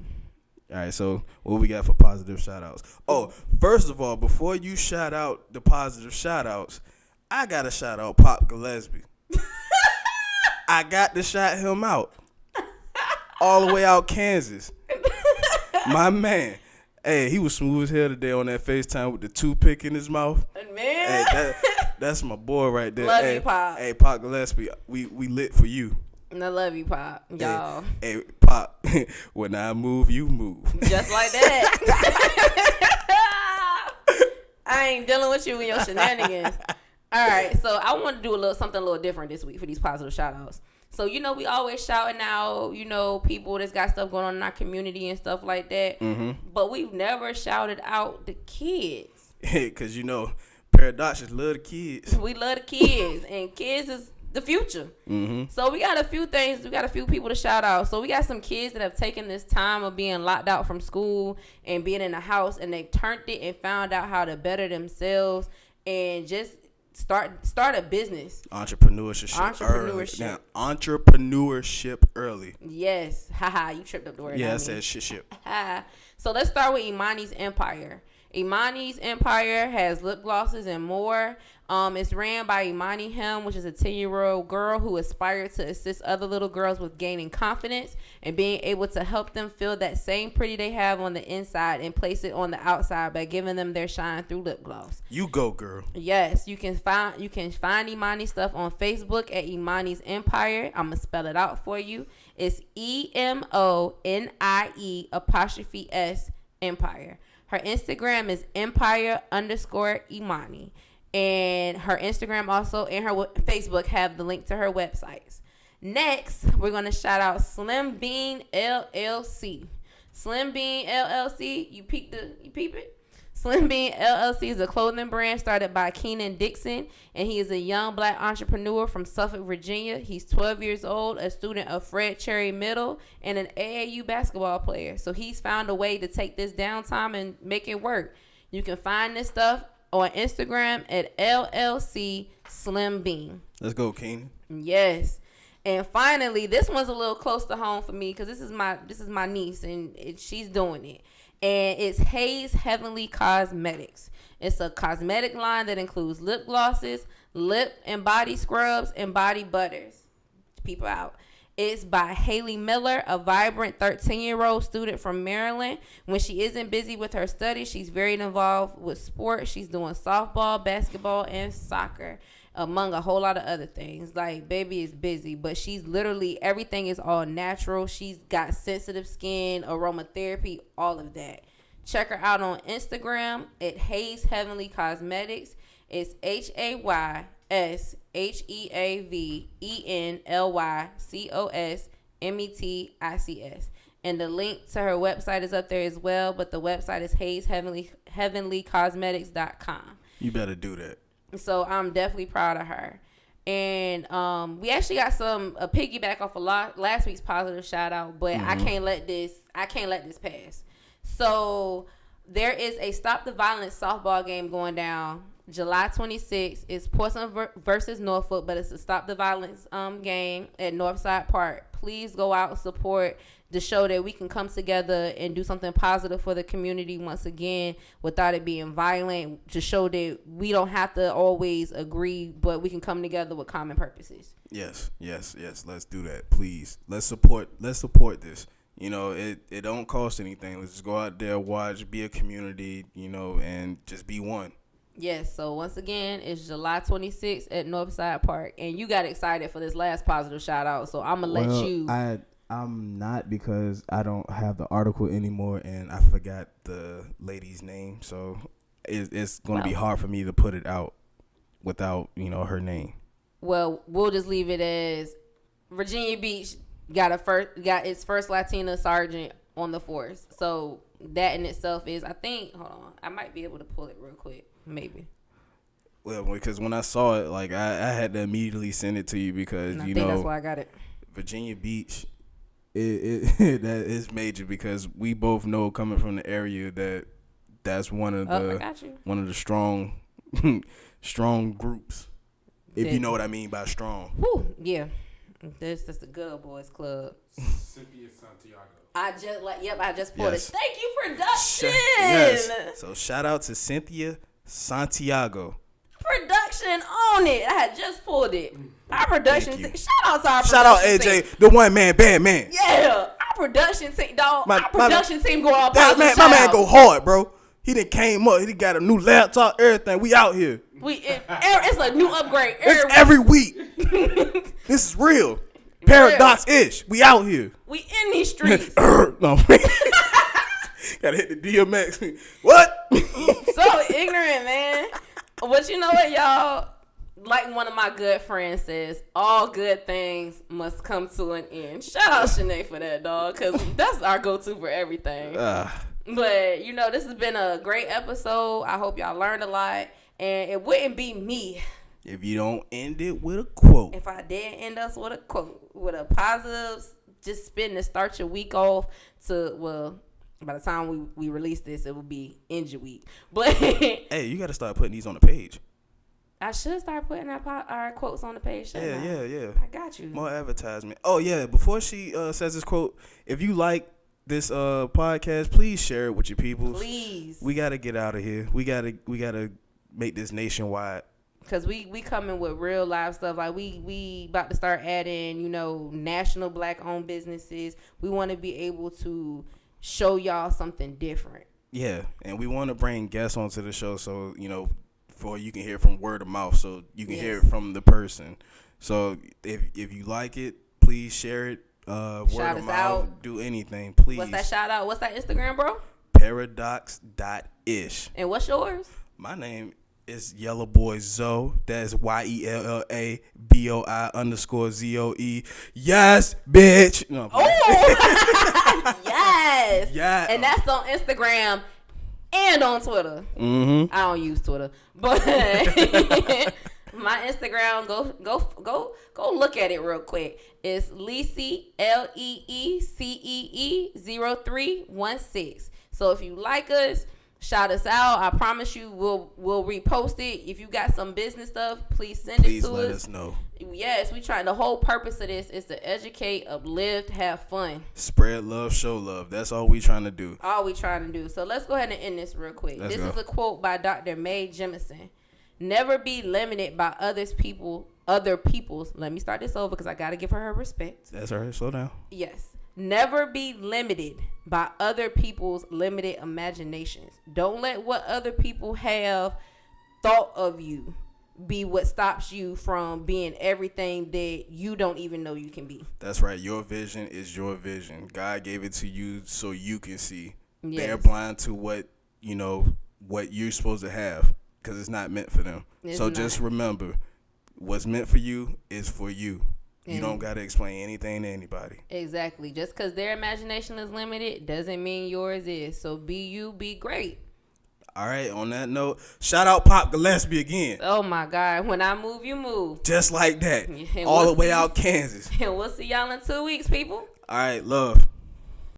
All right, so what we got for positive shout-outs? Oh, first of all, before you shout out the positive shout-outs, I got to shout out Pop Gilespie. I got to shout him out. All the way out Kansas. My man. Hey, he was smooth as hell today on that FaceTime with the toothpick in his mouth. Man. Hey, that's my boy right there. Love hey, you, Pop. Hey, Pop Gilespie, we lit for you. I love you, Pop. Y'all. Hey, Pop, when I move, you move. Just like that. I ain't dealing with you and your shenanigans. All right, so I want to do something a little different this week for these positive shout outs. So, we always shouting out, people that's got stuff going on in our community and stuff like that. Mm-hmm. But we've never shouted out the kids. Because, Paradoxes love the kids. We love the kids, and kids is the future. Mm-hmm. So we got a few things. We got a few people to shout out. So we got some kids that have taken this time of being locked out from school and being in the house, and they've turned it and found out how to better themselves and just start a business. Entrepreneurship. Entrepreneurship early. Yes. Haha, you tripped up the word. Yeah, I said shit. So let's start with Imani's Empire. Imani's Empire has lip glosses and more. It's ran by Imani Him, which is a 10-year-old girl who aspired to assist other little girls with gaining confidence and being able to help them feel that same pretty they have on the inside and place it on the outside by giving them their shine through lip gloss. You go, girl. Yes, you can find Imani stuff on Facebook at Imani's Empire. I'm gonna spell it out for you. It's EMONIE''S Empire. Her Instagram is Empire_Imani. And her Instagram also and her Facebook have the link to her websites. Next, we're going to shout out Slim Bean LLC. Slim Bean LLC, you peep it? Slim Bean LLC is a clothing brand started by Keenan Dixon, and he is a young black entrepreneur from Suffolk, Virginia. He's 12 years old, a student of Fred Cherry Middle, and an AAU basketball player. So he's found a way to take this downtime and make it work. You can find this stuff on Instagram at LLC Slim Bean. Let's go, Keenan. Yes. And finally, this one's a little close to home for me because this is my niece and she's doing it. And it's Hayes Heavenly Cosmetics. It's a cosmetic line that includes lip glosses, lip and body scrubs, and body butters. People out. It's by Haley Miller, a vibrant 13-year-old student from Maryland. When she isn't busy with her studies, she's very involved with sports. She's doing softball, basketball, and soccer, among a whole lot of other things. Like, baby is busy, but she's literally, everything is all natural. She's got sensitive skin, aromatherapy, all of that. Check her out on Instagram at Hayes Heavenly Cosmetics. It's HayesHeavenlyCosmetics. And the link to her website is up there as well, but the website is HayesHeavenlyCosmetics.com. You better do that. So I'm definitely proud of her. And we actually got a piggyback off of last week's positive shout out, but I can't let this pass. So there is a Stop the Violence softball game going down July 26th. It's Portsmouth versus Norfolk, but it's a Stop the Violence game at Northside Park. Please go out and support to show that we can come together and do something positive for the community once again without it being violent, to show that we don't have to always agree, but we can come together with common purposes. Yes. Let's do that, please. Let's support this. It don't cost anything. Let's just go out there, watch, be a community, and just be one. Yes, so once again, it's July 26th at Northside Park, and you got excited for this last positive shout out, so I'm gonna let you. I'm not, because I don't have the article anymore, and I forgot the lady's name, so it's gonna be hard for me to put it out without her name. Well, we'll just leave it as Virginia Beach got its first Latina sergeant on the force. So that in itself is, I think, hold on, I might be able to pull it real quick, maybe. Well, because when I saw it, like I had to immediately send it to you because I think that's why I got it. Virginia Beach, that is major, because we both know, coming from the area, that's one of the strong strong groups. If you know what I mean by strong. Whew, yeah. This is the good old boys club. Cynthia Santiago. I just pulled it. Thank you, production. Yes. So shout out to Cynthia Santiago. Production on it. I had just pulled it. Our production. Shout out to our production. Shout out AJ, the one man, band man. Yeah, our production team, dog. My- Our production team go all That positive. man, my man go hard, bro. He done came up. He got a new laptop, everything. We out here. It's a new upgrade It's every week. This is real. Paradox-ish. We out here. We in these streets. No. Gotta hit the DMX. What? So ignorant, man. But you know what, y'all? Like one of my good friends says, all good things must come to an end. Shout out Shanae for that, dog, because that's our go-to for everything. But, you know, this has been a great episode. I hope y'all learned a lot. And it wouldn't be me if you don't end it with a quote. if I didn't end us with a quote, with a positive, just spin to start your week off to, well, by the time we release this, it will be end your week. But Hey, you got to start putting these on the page. I should start putting our quotes on the page. Yeah. I got you. More advertisement. Oh, yeah. Before she says this quote, if you like this podcast, please share it with your people. Please. We got to get out of here. We gotta make this nationwide. Because we coming with real live stuff. Like, we about to start adding, you know, national black-owned businesses. We want to be able to show y'all something different. Yeah, and we want to bring guests onto the show so, you know, for you can hear from word of mouth, so you can hear it from the person. So if you like it, please share it. Word Shout of us mouth, out. do anything, please. What's that shout out? What's that Instagram, bro? Paradox.ish. And what's yours? My name is Yellow Boy Zoe. That's YELLABOI_ZOE. Yes, bitch. No, Oh, yes. Yeah. And that's on Instagram and on Twitter. Mm-hmm. I don't use Twitter, but my Instagram, go look at it real quick. It's Leecee LEECEE0316. So if you like us, shout us out. I promise you, we'll repost it. If you got some business stuff, please send it to us. Please let us know. Yes, we trying. The whole purpose of this is to educate, uplift, have fun. Spread love, show love. That's all we trying to do. All we trying to do. So let's go ahead and end this real quick. Let's This go. is a quote by Dr. Mae Jemison. Never be limited by other people's. Let me start this over because I got to give her respect. That's all right. Slow down. Yes. Never be limited by other people's limited imaginations. Don't let what other people have thought of you be what stops you from being everything that you don't even know you can be. That's right. Your vision is your vision. God gave it to you so you can see. Yes. They're blind to what you're supposed to have because it's not meant for them. It's so not. just remember, what's meant for you is for you. You don't got to explain anything to anybody. Exactly. Just because their imagination is limited doesn't mean yours is. So be you, be great. All right. On that note, shout out Pop Gilespie again. Oh, my God. When I move, you move. Just like that. Yeah, All we'll the way see. out Kansas. And we'll see y'all in 2 weeks, people. All right. Love.